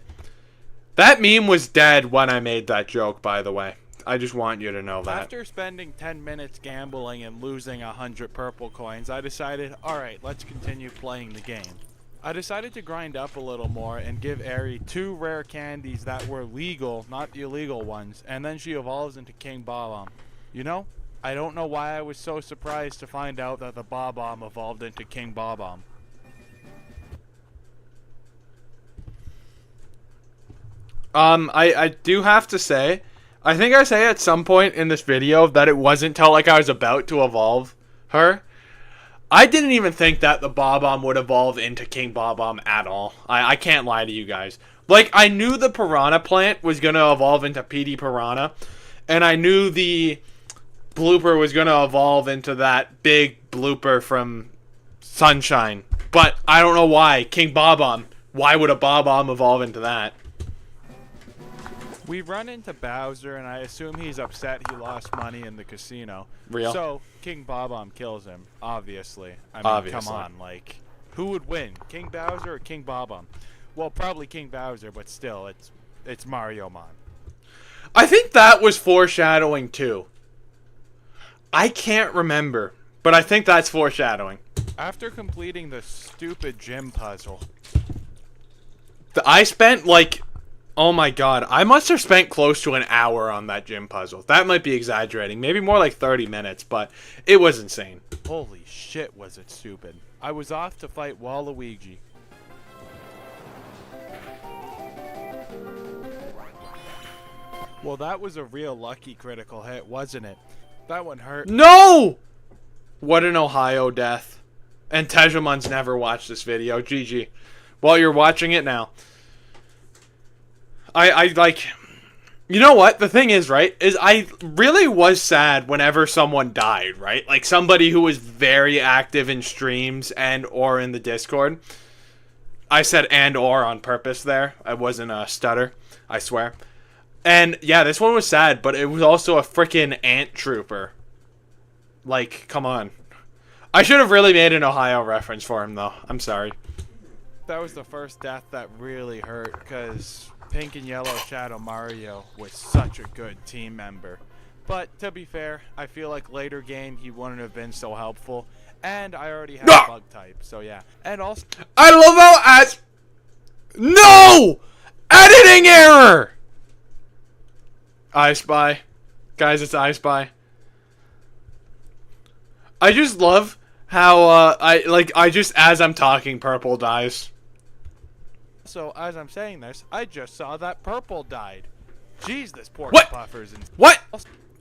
That meme was dead when I made that joke, by the way. I just want you to know that. After spending 10 minutes gambling and losing 100 purple coins, I decided, alright, let's continue playing the game. I decided to grind up a little more and give Airy 2 rare candies that were legal, not the illegal ones, and then she evolves into King Bob-omb. You know, I don't know why I was so surprised to find out that the Bob-omb evolved into King Bob-omb. I do have to say, I think I say at some point in this video that it wasn't till like I was about to evolve her. I didn't even think that the Bob-omb would evolve into King Bob-omb at all. I can't lie to you guys. Like, I knew the Piranha plant was going to evolve into PD Piranha, and I knew the blooper was going to evolve into that big blooper from Sunshine. But I don't know why. King Bob-omb. Why would a Bob-omb evolve into that? We run into Bowser, and I assume he's upset he lost money in the casino. Real? So, King Bob-omb kills him, obviously. I mean, Obviously. come on, like, Who would win, King Bowser or King Bob-omb? Well, probably King Bowser, but still, it's Mario Mon. I think that was foreshadowing too. I can't remember, but I think that's foreshadowing. After completing the stupid gym puzzle, I spent like, oh my god, I must have spent close to an hour on that gym puzzle. That might be exaggerating, maybe more like 30 minutes, but it was insane. holy shit was it stupid. I was off to fight Waluigi. Well, that was a real lucky critical hit, wasn't it? That one hurt. No! What an Ohio death. And Tejamon's never watched this video. GG. Well, you're watching it now. I like... You know what? The thing is, right, is I really was sad whenever someone died, right? Like somebody who was very active in streams and or in the Discord. I said and or on purpose there. I wasn't a stutter, I swear. And yeah, this one was sad, but it was also a freaking ant trooper. Like, come on. I should have really made an Ohio reference for him, though. I'm sorry. That was the first death that really hurt, because Pink and Yellow Shadow Mario was such a good team member. But, to be fair, I feel like later game he wouldn't have been so helpful. And I already had a bug type, so yeah. And also... I love how No! Editing error! I Spy. Guys, it's I Spy. I just love how, as I'm talking, purple dies. So, as I'm saying this, I just saw that purple died. Jeez, this poor What? Puffers and What?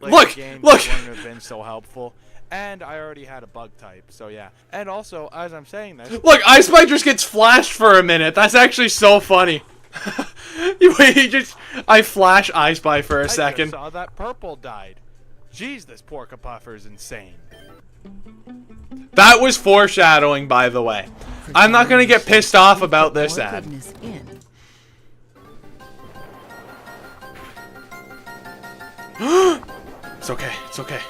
Look! game Look! wouldn't have been so helpful. And I already had a bug type, so yeah. And also, as I'm saying this... Look, I Spy just gets flashed for a minute. That's actually so funny. I flash I Spy for a second. I just saw that purple died. Jeez, this Porka Puffer's insane. That was foreshadowing, by the way. I'm not gonna get pissed off about this ad. It's okay, it's okay.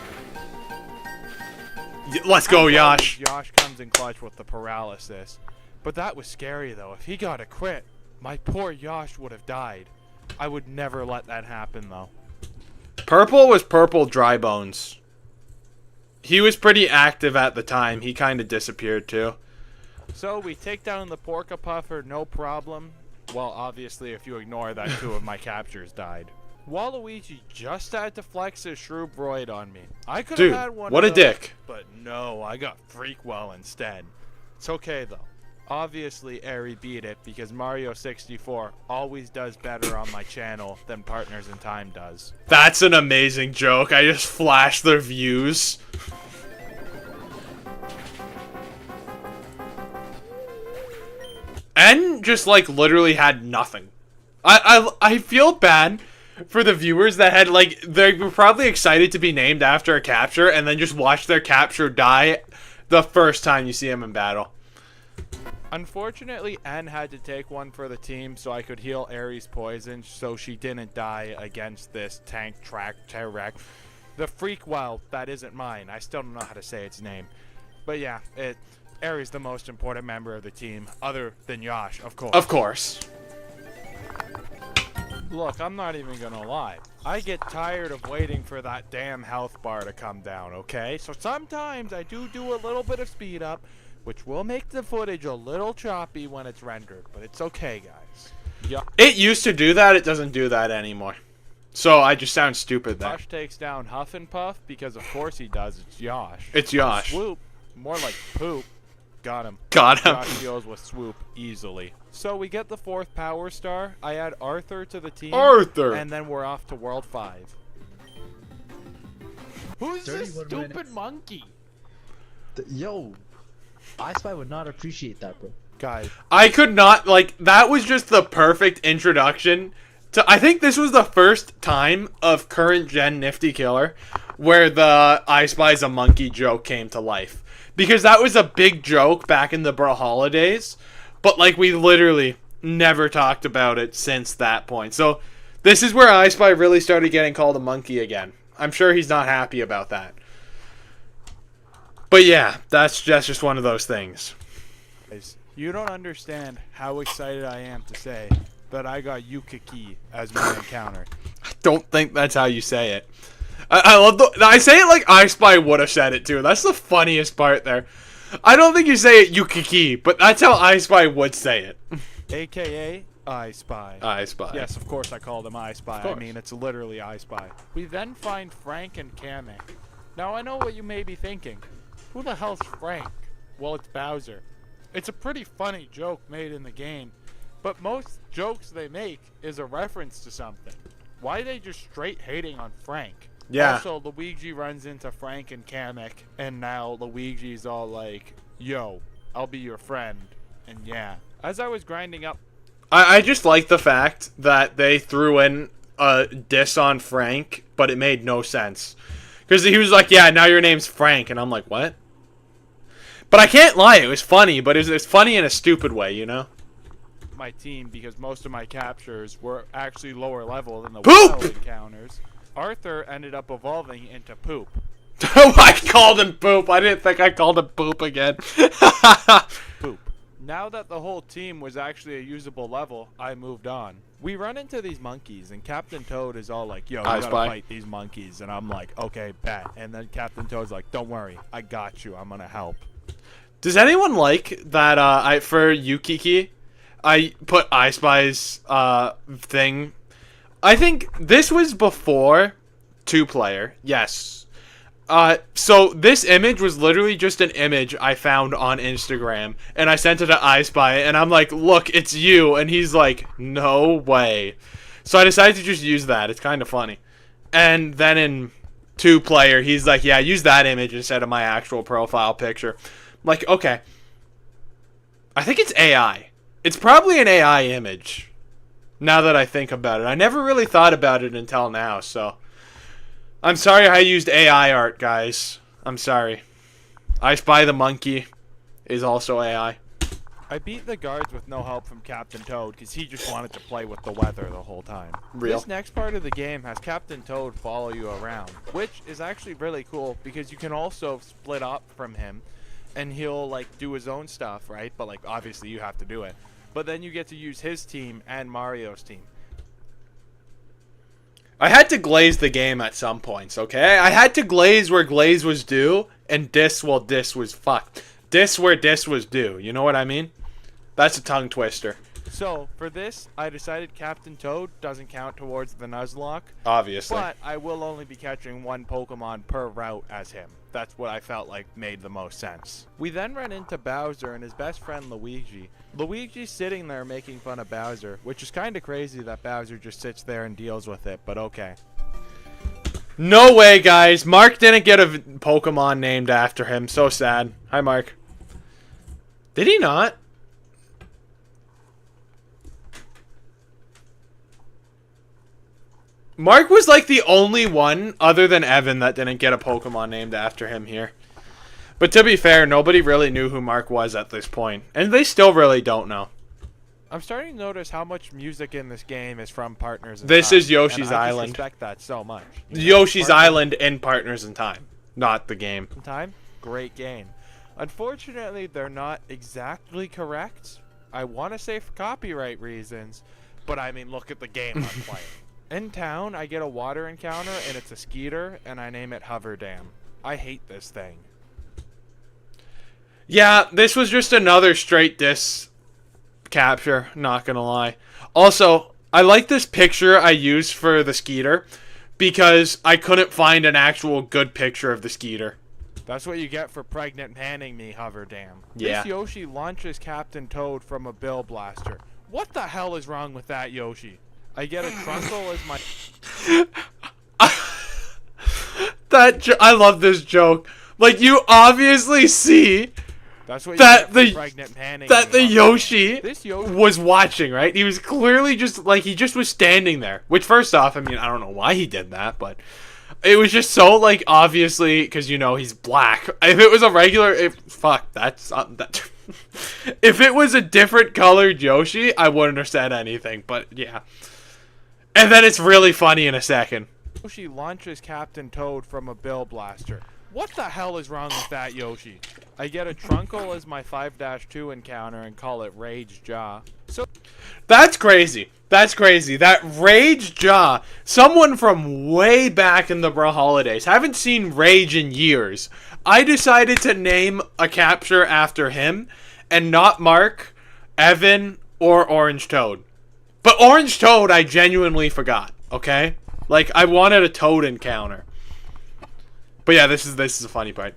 Let's go, Yash. Yash comes in clutch with the paralysis. But that was scary, though. If he got a crit, my poor Yash would have died. I would never let that happen, though. Purple was Purple Dry Bones. He was pretty active at the time. He kind of disappeared, too. So, we take down the Porka Puffer, no problem. Well, obviously, if you ignore that 2 of my captures died. Waluigi just had to flex his Shrubroid on me. I could have had one what of a those, dick. But no, I got Freakwell instead. It's okay, though. Obviously, Airy beat it because Mario 64 always does better on my channel than Partners in Time does. That's an amazing joke. I just flashed their views. And just like literally had nothing. I feel bad for the viewers that had like they were probably excited to be named after a capture and then just watch their capture die the first time you see them in battle. Unfortunately, N had to take one for the team so I could heal Aries' poison so she didn't die against this tank track Terek. The Freakwell, that isn't mine. I still don't know how to say its name. But yeah, Aries the most important member of the team, other than Yash, of course. Of course. Look, I'm not even gonna lie. I get tired of waiting for that damn health bar to come down, okay? So sometimes I do a little bit of speed up, which will make the footage a little choppy when it's rendered, but it's okay, guys. Yeah. It used to do that, it doesn't do that anymore. So I just sound stupid there. Yash takes down Huff and Puff because of course he does, it's Yash. It's Yash. Swoop, more like poop. Got him. Got him. Yash deals with Swoop easily. So we get the 4th Power Star, I add Arthur to the team. Arthur! And then we're off to World 5. Who's this stupid monkey? Yo, I Spy would not appreciate that, bro. Guys. I could not, like, that was just the perfect introduction to, I think this was the first time of current gen Nifty Killer where the I Spy's a monkey joke came to life. Because that was a big joke back in the Brawlhalla days, but, like, we literally never talked about it since that point. So, this is where I Spy really started getting called a monkey again. I'm sure he's not happy about that. But yeah, that's just one of those things. You don't understand how excited I am to say that I got Yukiki as my encounter. Don't think that's how you say it. I love I say it like I Spy would have said it too. That's the funniest part there. I don't think you say it Yukiki, but that's how I Spy would say it. AKA I Spy. I Spy. Yes, of course I called him I Spy. I mean, it's literally I Spy. We then find Frank and Kamek. Now I know what you may be thinking. Who the hell's Frank? Well, it's Bowser. It's a pretty funny joke made in the game, but most jokes they make is a reference to something. Why are they just straight hating on Frank? Yeah. Also, Luigi runs into Frank and Kamek, and now Luigi's all like, yo, I'll be your friend. And yeah. As I was grinding up... I just like the fact that they threw in a diss on Frank, but it made no sense. Because he was like, yeah, now your name's Frank. And I'm like, what? But I can't lie, it was funny, but it's funny in a stupid way, you know? My team, because most of my captures were actually lower level than the Poop! wild encounters. Arthur ended up evolving into Poop. I called him Poop. I didn't think I called him Poop again. Poop. Now that the whole team was actually a usable level, I moved on. We run into these monkeys, and Captain Toad is all like, yo, we gotta fight these monkeys. And I'm like, okay, bet. And then Captain Toad's like, don't worry, I got you, I'm gonna help. Does anyone like that for Yukiki, I put I Spy's thing? I think this was before 2-player. Yes. So this image was literally just an image I found on Instagram, and I sent it to I Spy, and I'm like, look, it's you. And he's like, no way. So I decided to just use that. It's kind of funny. And then in 2-player, he's like, yeah, use that image instead of my actual profile picture. Like, okay. I think it's AI. It's probably an AI image. Now that I think about it. I never really thought about it until now, so. I'm sorry I used AI art, guys. I'm sorry. I Spy the Monkey is also AI. I beat the guards with no help from Captain Toad because he just wanted to play with the weather the whole time. Real. This next part of the game has Captain Toad follow you around, which is actually really cool because you can also split up from him and he'll like do his own stuff, right? But like obviously you have to do it. But then you get to use his team and Mario's team. I had to glaze the game at some points, okay? I had to glaze where glaze was due and diss while diss was fucked. Diss where diss was due. You know what I mean? That's a tongue twister. So, for this, I decided Captain Toad doesn't count towards the Nuzlocke. Obviously. But I will only be catching one Pokemon per route as him. That's what I felt like made the most sense. We then run into Bowser and his best friend Luigi. Luigi's sitting there making fun of Bowser, which is kind of crazy that Bowser just sits there and deals with it, but okay. No way, guys. Mark didn't get a Pokemon named after him. So sad. Hi, Mark. Did he not? Mark was like the only one, other than Evan, that didn't get a Pokemon named after him here. But to be fair, nobody really knew who Mark was at this point. And they still really don't know. I'm starting to notice how much music in this game is from Partners in This Time, is Yoshi's and I Island. just respect that so much. Yoshi's Island in Partners in Time, not the game. Time? Great game. Unfortunately, they're not exactly correct. I want to say for copyright reasons, but I mean, look at the game I'm playing. In town, I get a water encounter, and it's a Skeeter, and I name it Hover Dam. I hate this thing. Yeah, this was just another straight diss capture, not gonna lie. Also, I like this picture I used for the Skeeter because I couldn't find an actual good picture of the Skeeter. That's what you get for pregnant panning me, Hover Dam. Yeah. This Yoshi launches Captain Toad from a Bill Blaster. What the hell is wrong with that Yoshi? I get a Trundle as my... I love this joke. Like, you obviously see That's what that the Yoshi this Yoshi was watching, right? He was clearly just, like, he just was standing there. Which, first off, I mean, I don't know why he did that, but it was just so, like, obviously, because, you know, he's black. If it was a regular... fuck, that's... if it was a different colored Yoshi, I wouldn't have said anything, but, yeah. And then it's really funny in a second. Yoshi launches Captain Toad from a Bill Blaster. What the hell is wrong with that, Yoshi? I get a Trunkle as my 5-2 encounter and call it Rage Jaw. So That's crazy. That's crazy. That Rage Jaw, someone from way back in the Bro Holidays. Haven't seen Rage in years. I decided to name a capture after him and not Mark, Evan, or Orange Toad. But Orange Toad I genuinely forgot, okay? Like, I wanted a Toad encounter. But yeah, this is the funny part.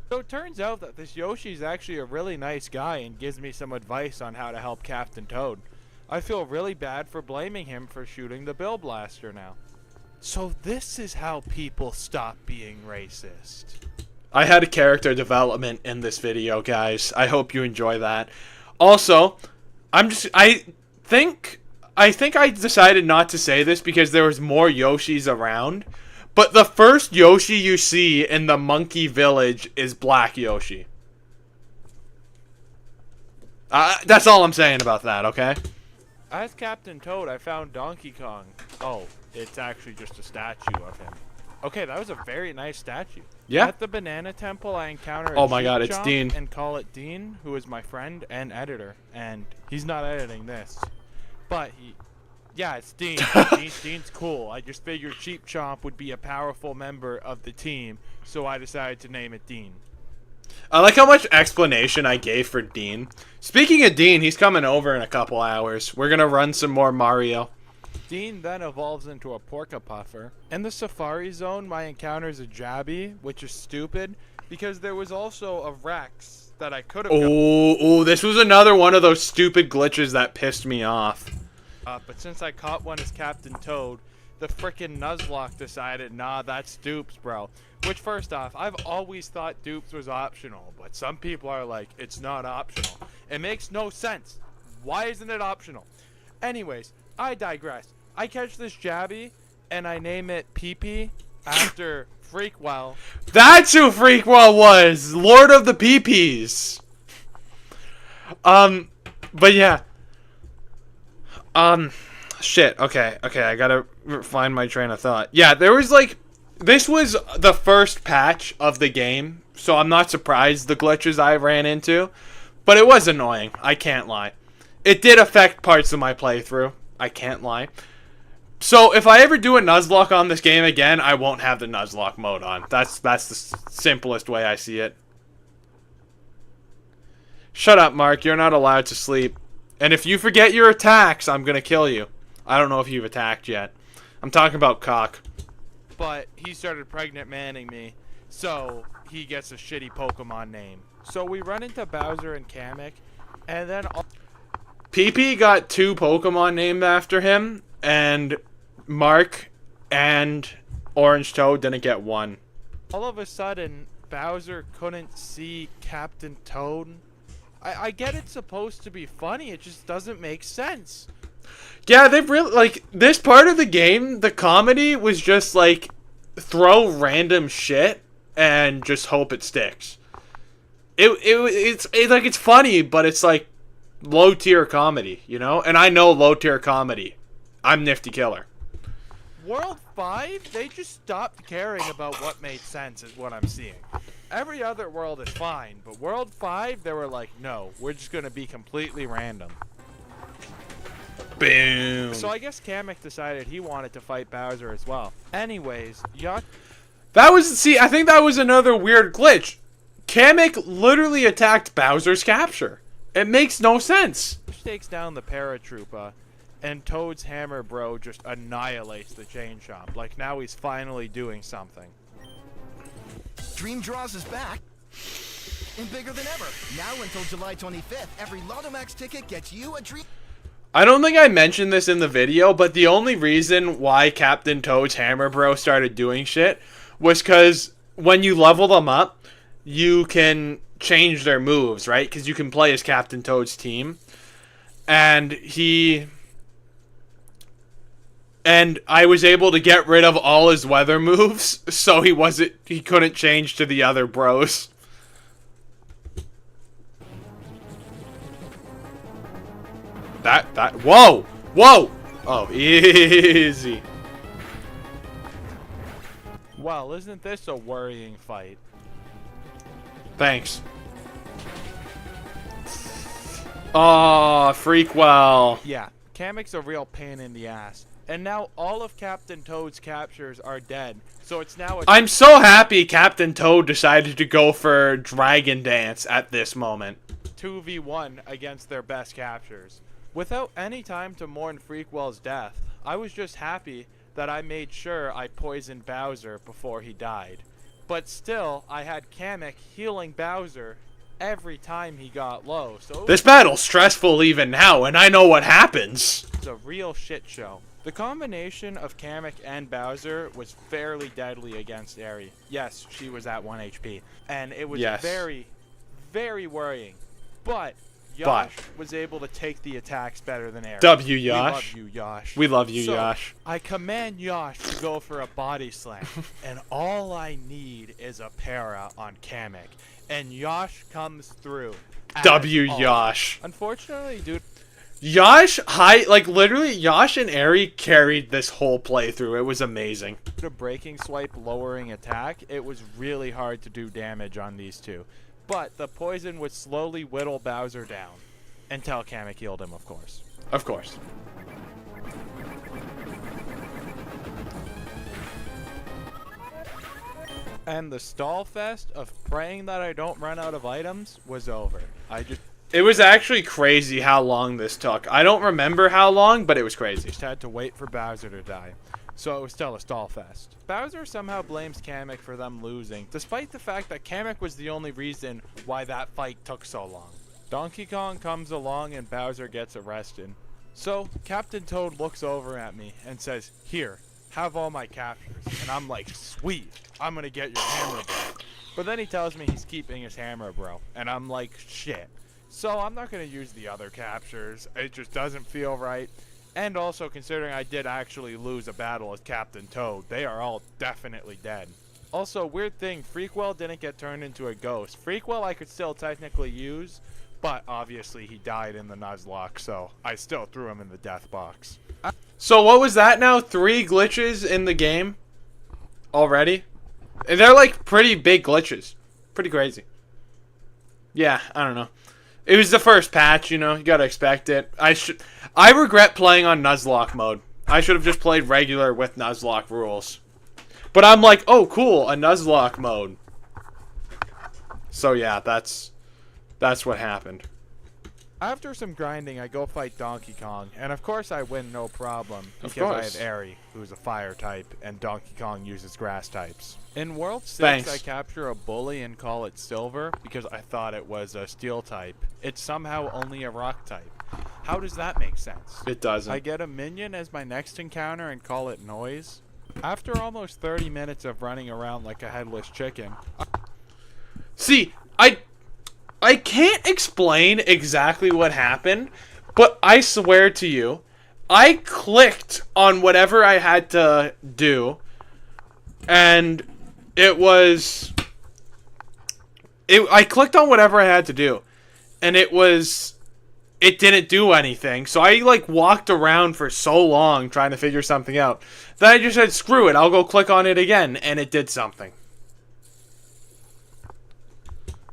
So it turns out that this Yoshi's actually a really nice guy and gives me some advice on how to help Captain Toad. I feel really bad for blaming him for shooting the Bill Blaster now. So this is how people stop being racist. I had a character development in this video, guys. I hope you enjoy that. Also, I think I decided not to say this because there was more Yoshis around. But the first Yoshi you see in the Monkey Village is Black Yoshi. That's all I'm saying about that, okay? As Captain Toad, I found Donkey Kong. Oh, it's actually just a statue of him. Okay, that was a very nice statue. Yeah. At the Banana Temple, I encounter Oh my god, it's Dean. And call it Dean, who is my friend and editor. And he's not editing this. But yeah, it's Dean. Dean's cool. I just figured Cheap Chomp would be a powerful member of the team, so I decided to name it Dean. I like how much explanation I gave for Dean. Speaking of Dean, he's coming over in a couple hours. We're gonna run some more Mario. Dean then evolves into a Porka Puffer. In the Safari Zone, my encounter is a Jabby, which is stupid, because there was also a Rex that I could have Oh, this was another one of those stupid glitches that pissed me off. But since I caught one as Captain Toad, the frickin' Nuzlocke decided, nah, that's dupes, bro. Which, first off, I've always thought dupes was optional, but some people are like, it's not optional. It makes no sense. Why isn't it optional? Anyways, I digress. I catch this Jabby, and I name it Pee-Pee after Freakwell. That's who Freakwell was! Lord of the Pee-Pees! But yeah. Shit, okay, I gotta find my train of thought. Yeah, there was like, this was the first patch of the game, so I'm not surprised the glitches I ran into, but it was annoying, I can't lie. It did affect parts of my playthrough, I can't lie. So if I ever do a Nuzlocke on this game again, I won't have the Nuzlocke mode on. That's the simplest way I see it. Shut up, Mark, you're not allowed to sleep. And if you forget your attacks, I'm gonna kill you. I don't know if you've attacked yet. I'm talking about cock. But he started pregnant manning me, so he gets a shitty Pokemon name. So we run into Bowser and Kamek, and then PP got 2 Pokemon named after him, and Mark and Orange Toad didn't get 1. All of a sudden, Bowser couldn't see Captain Toad. I get it's supposed to be funny, it just doesn't make sense. Yeah, they've really, like, this part of the game, the comedy was just, like, throw random shit and just hope it sticks. It's like, it's funny, but it's, like, low-tier comedy, you know? And I know low-tier comedy. I'm Nifty Killer. World 5, they just stopped caring about what made sense is what I'm seeing. Every other world is fine, but World 5, they were like, no, we're just going to be completely random. Boom. So I guess Kamek decided he wanted to fight Bowser as well. Anyways, I think that was another weird glitch. Kamek literally attacked Bowser's capture. It makes no sense. Takes down the Paratroopa, and Toad's Hammer Bro just annihilates the Chain Chomp. Like, now he's finally doing something. Dream Draws is back and bigger than ever. Now until July 25th, every Lottomax ticket gets you a dream. I don't think I mentioned this in the video, but the only reason why Captain Toad's Hammer Bro started doing shit was because when you level them up, you can change their moves, right? Because you can play as Captain Toad's team. And I was able to get rid of all his weather moves, so he couldn't change to the other bros. Whoa! Oh, easy. Well, isn't this a worrying fight? Thanks. Oh, Freakwell. Yeah, Kamek's a real pain in the ass. And now all of Captain Toad's captures are dead. So it's now a I'm so happy Captain Toad decided to go for Dragon Dance at this moment. 2v1 against their best captures. Without any time to mourn Freakwell's death, I was just happy that I made sure I poisoned Bowser before he died. But still, I had Kamek healing Bowser every time he got low. So This battle's stressful even now, and I know what happens. it's a real shit show. The combination of Kamek and Bowser was fairly deadly against Eri. Yes, she was at 1 HP. And it was very, very worrying. But Yosh was able to take the attacks better than Eri. W, We love Yosh. you, Yosh. We love you, So, Yosh. I command Yosh to go for a body slam. And all I need is a para on Kamek. And Yosh comes through. W, all. Yosh. Unfortunately, dude. Yosh, literally, Yosh and Eri carried this whole playthrough. It was amazing. A breaking swipe lowering attack, it was really hard to do damage on these two. But the poison would slowly whittle Bowser down. Until Kamek healed him, of course. Of course. And the stall fest of praying that I don't run out of items was over. It was actually crazy how long this took. I don't remember how long, but it was crazy. Just had to wait for Bowser to die. So it was still a stall fest. Bowser somehow blames Kamek for them losing, despite the fact that Kamek was the only reason why that fight took so long. Donkey Kong comes along and Bowser gets arrested. So Captain Toad looks over at me and says, "Here, have all my captures." And I'm like, "Sweet, I'm gonna get your hammer, bro." But then he tells me he's keeping his hammer, bro. And I'm like, shit. So I'm not going to use the other captures. It just doesn't feel right. And also, considering I did actually lose a battle as Captain Toad, they are all definitely dead. Also, weird thing, Freakwell didn't get turned into a ghost. Freakwell I could still technically use, but obviously he died in the Nuzlocke, so I still threw him in the death box. So what was that now? 3 glitches in the game already? And they're like pretty big glitches. Pretty crazy. Yeah, I don't know. It was the first patch, you know, you gotta expect it. I regret playing on Nuzlocke mode. I should have just played regular with Nuzlocke rules. But I'm like, oh cool, a Nuzlocke mode. So yeah, that's what happened. After some grinding, I go fight Donkey Kong, and of course I win no problem, because I course. have Eri, who's a fire type, and Donkey Kong uses grass types. In World 6, Thanks. I capture a bully and call it Silver, because I thought it was a steel type. It's somehow only a rock type. How does that make sense? It doesn't. I get a minion as my next encounter and call it Noise. After almost 30 minutes of running around like a headless chicken... See, I can't explain exactly what happened, but I swear to you, I clicked on whatever I had to do, and I clicked on whatever I had to do, and it didn't do anything, so I like walked around for so long trying to figure something out, that I just said, screw it, I'll go click on it again, and it did something.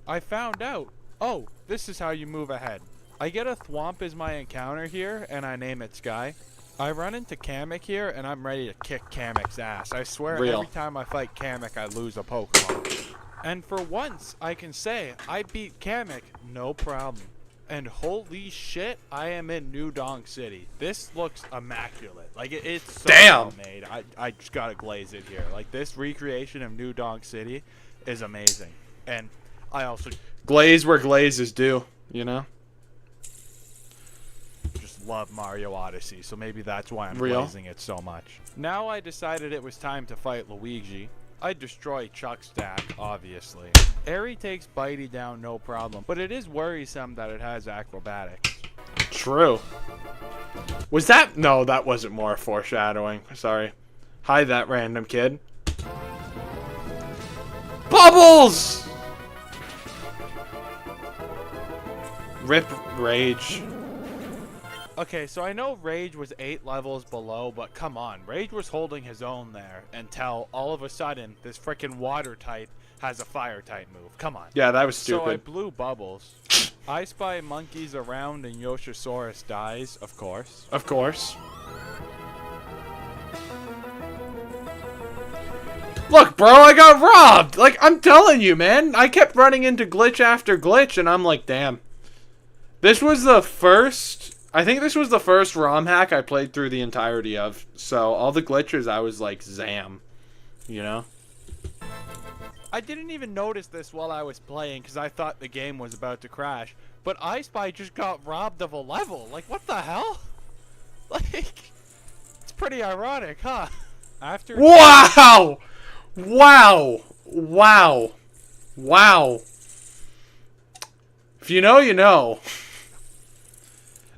I found out. Oh, this is how you move ahead. I get a Thwomp as my encounter here, and I name it Sky. I run into Kamek here, and I'm ready to kick Kamek's ass. I swear every time I fight Kamek, I lose a Pokemon. And for once, I can say, I beat Kamek, no problem. And holy shit, I am in New Donk City. This looks immaculate. Like, it's so well made. I just gotta glaze it here. Like, this recreation of New Donk City is amazing. And I also... Glaze where glaze is due, you know? Just love Mario Odyssey, so maybe that's why I'm Real? glazing it so much. Now I decided it was time to fight Luigi. I destroy Chuck Stack, obviously. Eri takes Bitey down no problem, but it is worrisome that it has acrobatics. True. Was that... No, that wasn't more foreshadowing. Sorry. Hi, that random kid. Bubbles! Rip Rage. Okay, so I know Rage was 8 levels below, but come on. Rage was holding his own there until all of a sudden this freaking water type has a fire type move. Come on. Yeah, that was stupid. So I blew bubbles. I spy monkeys around and Yoshisaurus dies, of course. Of course. Look, bro, I got robbed! Like, I'm telling you, man. I kept running into glitch after glitch, and I'm like, damn. This was the first... I think this was the first ROM hack I played through the entirety of. So, all the glitches, I was like, zam. You know? I didn't even notice this while I was playing because I thought the game was about to crash. But I Spy just got robbed of a level. Like, what the hell? Like, it's pretty ironic, huh? After... Wow! Wow! Wow! Wow! If you know, you know.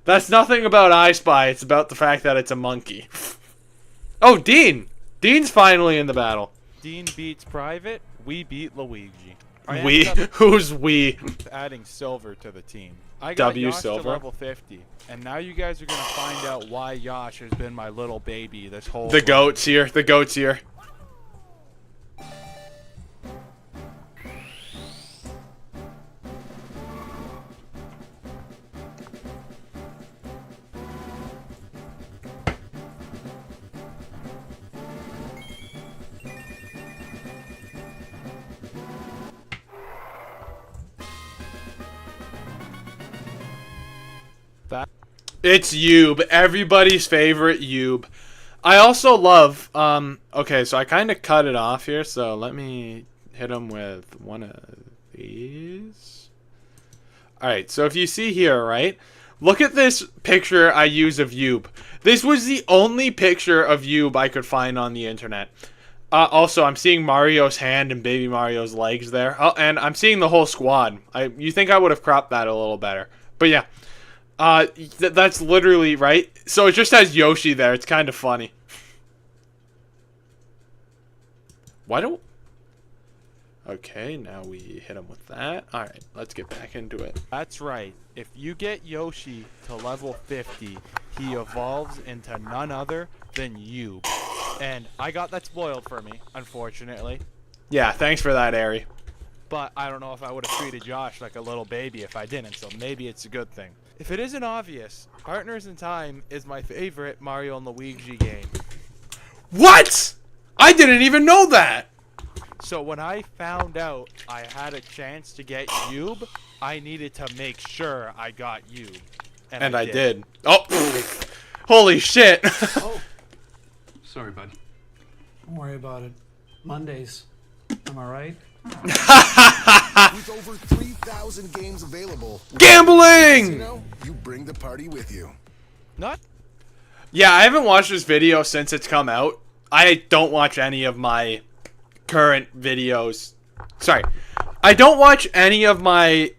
That's nothing about I Spy. It's about the fact that it's a monkey. Oh, Dean! Dean's finally in the battle. Dean beats Private. We beat Luigi. We? Who's we? Adding Silver to the team. I got W Yosh Silver. to level 50, and now you guys are gonna find out why Yosh has been my little baby this whole. The goat's here. The goat's here. It's Yube, everybody's favorite Yube. I also love, okay, so I kind of cut it off here, so let me hit him with one of these. Alright, so if you see here, right, look at this picture I use of Yube. This was the only picture of Yube I could find on the internet. Also, I'm seeing Mario's hand and Baby Mario's legs there. Oh, and I'm seeing the whole squad. You think I would have cropped that a little better. But yeah. That's literally right. So it just has Yoshi there. It's kind of funny. Why don't... Okay, now we hit him with that. Alright, let's get back into it. That's right. If you get Yoshi to level 50, he evolves into none other than Yube. And I got that spoiled for me, unfortunately. Yeah, thanks for that, Ari. But I don't know if I would have treated Josh like a little baby if I didn't, so maybe it's a good thing. If it isn't obvious, Partners in Time is my favorite Mario and Luigi game. What?! I didn't even know that! So when I found out I had a chance to get Yube, I needed to make sure I got Yube. And I did. Oh! Pfft. Holy shit! Oh. Sorry, bud. Don't worry about it. Mondays. Am I right? With over 3,000 games available. Gambling! You bring the party with you. Not? Yeah, I haven't watched this video since it's come out. I don't watch any of my current videos. Sorry. I don't watch any of my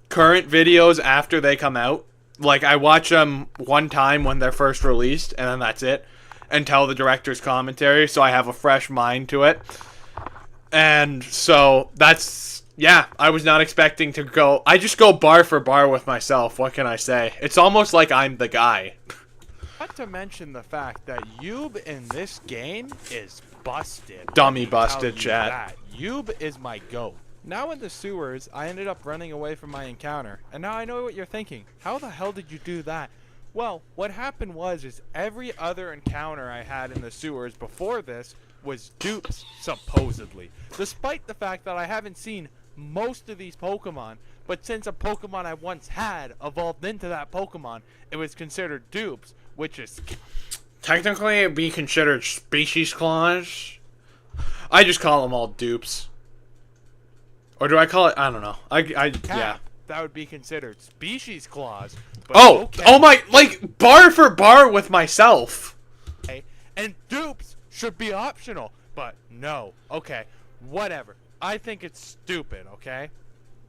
current videos after they come out. Like, I watch them one time when they're first released, and then that's it. Until the director's commentary, so I have a fresh mind to it. And so that's, yeah, I was not expecting to go. I just go bar for bar with myself. What can I say? It's almost like I'm the guy. Not to mention the fact that Yube in this game is busted. Dummy busted, chat. Yube is my goat. Now in the sewers, I ended up running away from my encounter. And now I know what you're thinking. How the hell did you do that? Well, what happened was every other encounter I had in the sewers before this was dupes, supposedly. Despite the fact that I haven't seen most of these Pokemon, but since a Pokemon I once had evolved into that Pokemon, it was considered dupes, which is... Technically, it'd be considered species clause. I just call them all dupes. Or do I call it... I don't know. Yeah. That would be considered species clause. Oh! Okay. Oh my... Like, bar for bar with myself. Okay. And dupes should be optional, but no. Okay, whatever. I think it's stupid, okay?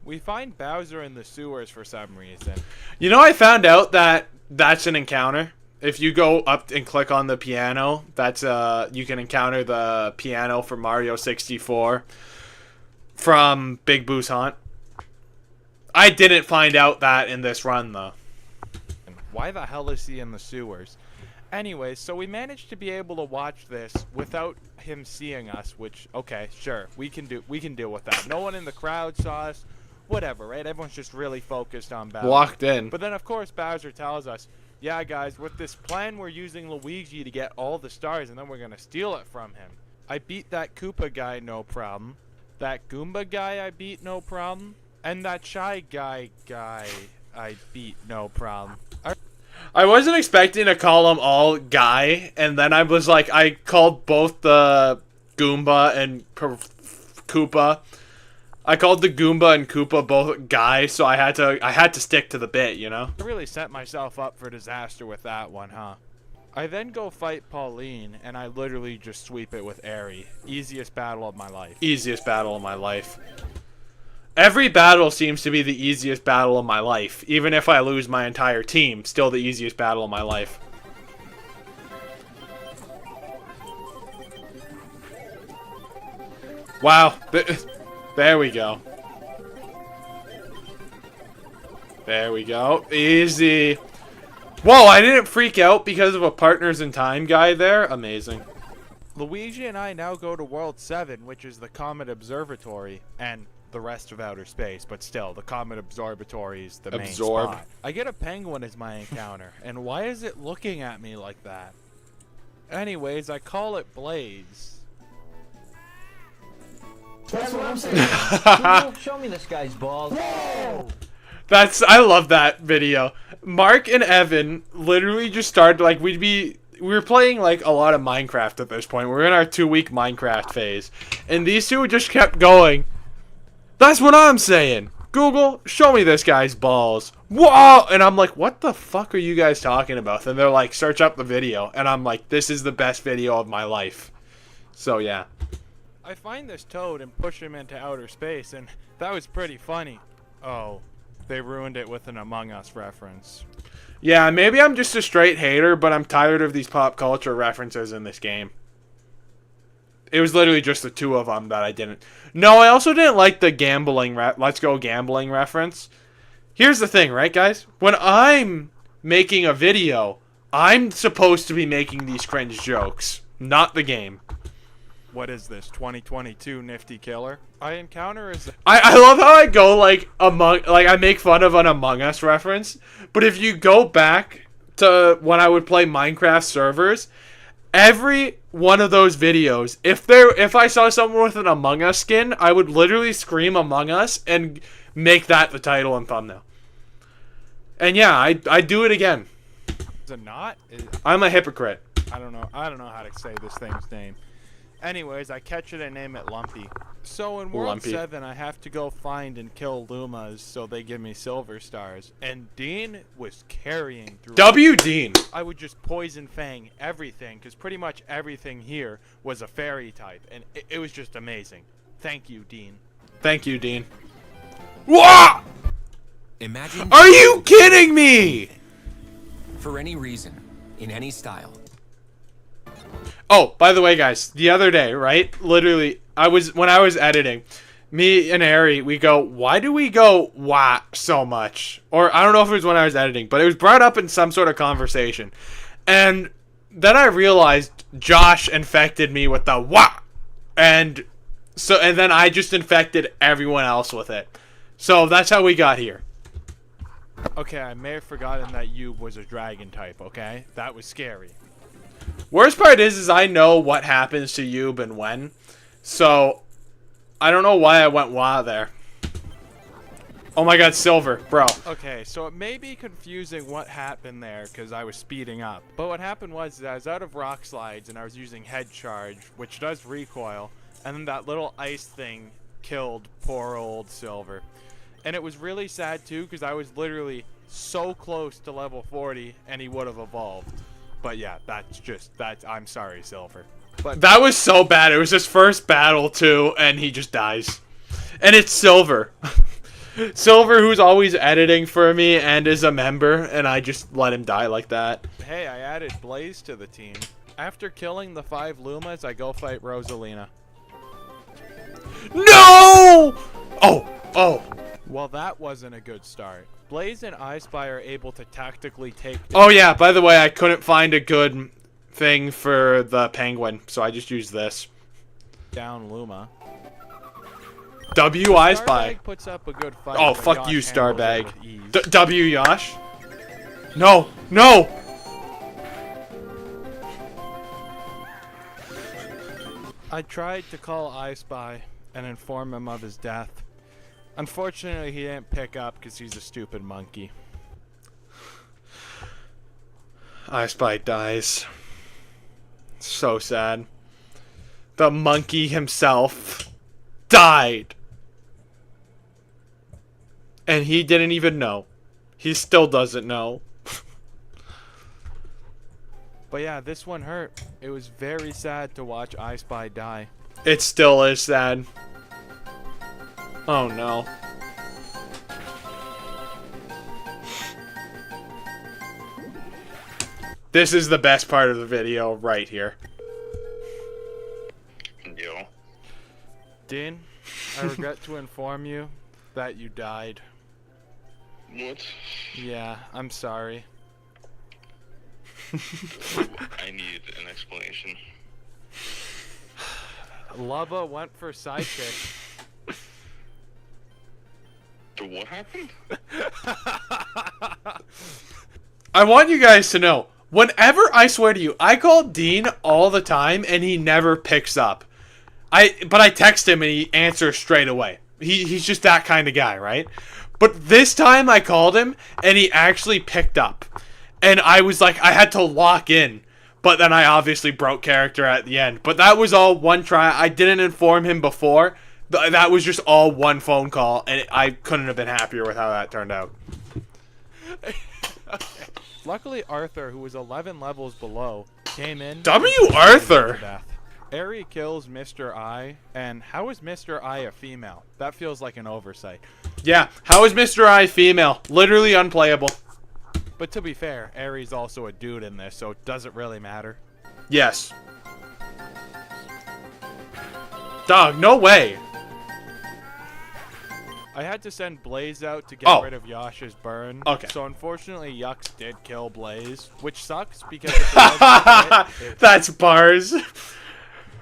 We find Bowser in the sewers for some reason. You know, I found out that that's an encounter. If you go up and click on the piano, that's you can encounter the piano for Mario 64 from Big Boo's Haunt. I didn't find out that in this run, though. Why the hell is he in the sewers? Anyway, so we managed to be able to watch this without him seeing us, which, okay, sure, we can deal with that. No one in the crowd saw us, whatever, right? Everyone's just really focused on Bowser. Locked in. But then, of course, Bowser tells us, yeah, guys, with this plan, we're using Luigi to get all the stars, and then we're going to steal it from him. I beat that Koopa guy, no problem. That Goomba guy I beat, no problem. And that Shy Guy I beat, no problem. I wasn't expecting to call them all guy, and then I was like, I called both the Goomba and Koopa. I called the Goomba and Koopa both guy, so I had to stick to the bit, you know? I really set myself up for disaster with that one, huh? I then go fight Pauline, and I literally just sweep it with Airy. Easiest battle of my life. Easiest battle of my life. Every battle seems to be the easiest battle of my life. Even if I lose my entire team, still the easiest battle of my life. Wow. There we go. There we go. Easy. Whoa, I didn't freak out because of a Partners in Time guy there. Amazing. Luigi and I now go to World 7, which is the Comet Observatory, and the rest of outer space, but still, the Comet Observatory is the main spot. I get a penguin as my encounter, and why is it looking at me like that? Anyways, I call it Blaze. That's what I'm saying. Show me this guy's balls. I love that video. Mark and Evan literally just started, like, we were playing, like, a lot of Minecraft at this point. We're in our 2-week Minecraft phase. And these two just kept going. That's what I'm saying. Google, show me this guy's balls. Whoa! And I'm like, what the fuck are you guys talking about? And they're like, search up the video. And I'm like, this is the best video of my life. So, yeah. I find this toad and push him into outer space, and that was pretty funny. Oh, they ruined it with an Among Us reference. Yeah, maybe I'm just a straight hater, but I'm tired of these pop culture references in this game. It was literally just the two of them that I didn't. No, I also didn't like the gambling, let's go gambling reference. Here's the thing, right, guys? When I'm making a video, I'm supposed to be making these cringe jokes, not the game. What is this, 2022 Nifty Killer? I encounter as I love how I go, like, I make fun of an Among Us reference, but if you go back to when I would play Minecraft servers, every one of those videos, if I saw someone with an Among Us skin, I would literally scream Among Us and make that the title and thumbnail. And yeah, I do it again. Is it not? I'm a hypocrite. I don't know how to say this thing's name. Anyways, I catch it and name it Lumpy. So in World 7, I have to go find and kill Lumas so they give me silver stars. And Dean was carrying through. Dean. I would just poison Fang everything, because pretty much everything here was a fairy type. And it was just amazing. Thank you, Dean. Thank you, Dean. What? Imagine. Are you kidding me? For any reason, in any style. Oh, by the way, guys, the other day, right? Literally, when I was editing, me and Harry, we go, why do we go wah so much? Or I don't know if it was when I was editing, but it was brought up in some sort of conversation. And then I realized Josh infected me with the wah. And then I just infected everyone else with it. So that's how we got here. Okay, I may have forgotten that you was a dragon type, okay? That was scary. Worst part is I know what happens to Yub and when. So, I don't know why I went wah there. Oh my god, silver, bro. Okay, so it may be confusing what happened there because I was speeding up. But what happened was I was out of rock slides and I was using head charge, which does recoil. And then that little ice thing killed poor old Silver. And it was really sad too because I was literally so close to level 40 and he would have evolved. But yeah, I'm sorry, Silver. But that was so bad. It was his first battle too, and he just dies. And it's Silver. Silver, who's always editing for me and is a member, and I just let him die like that. Hey, I added Blaze to the team. After killing the 5 Lumas, I go fight Rosalina. No! Oh! Well, that wasn't a good start. Blaze and I Spy are able to tactically take Oh yeah, by the way, I couldn't find a good thing for the penguin, so I just used this. down Luma. I Spy. Starbag puts up a good fight. Oh, but fuck Yosh you, handles it Starbag. with ease. W Yosh. No, no! I tried to call I Spy and inform him of his death. Unfortunately, he didn't pick up because he's a stupid monkey. I Spy dies. So sad. The monkey himself died. And he didn't even know. He still doesn't know. But yeah, this one hurt. It was very sad to watch I Spy die. It still is sad. Oh no. This is the best part of the video right here. Yo. Dean, I regret to inform you that you died. What? Yeah, I'm sorry. I need an explanation. Lubba went for sidekick. What happened? I want you guys to know, whenever I swear to you, I call Dean all the time and he never picks up. But I text him and he answers straight away. He's just that kind of guy, right? But this time I called him and he actually picked up. And I was like, I had to lock in. But then I obviously broke character at the end. But that was all one try. I didn't inform him before. That was just all one phone call. And I couldn't have been happier with how that turned out. Okay. Luckily, Arthur, who was 11 levels below, came in. Arthur! Eri kills Mr. I, and how is Mr. I a female? That feels like an oversight. Yeah, how is Mr. I female? Literally unplayable. But to be fair, Eri's also a dude in this, so it doesn't really matter. Yes. Dog, no way. I had to send Blaze out to get rid of Yasha's burn. Okay. So unfortunately, Yux did kill Blaze, which sucks because if it wasn't hit, that's bars.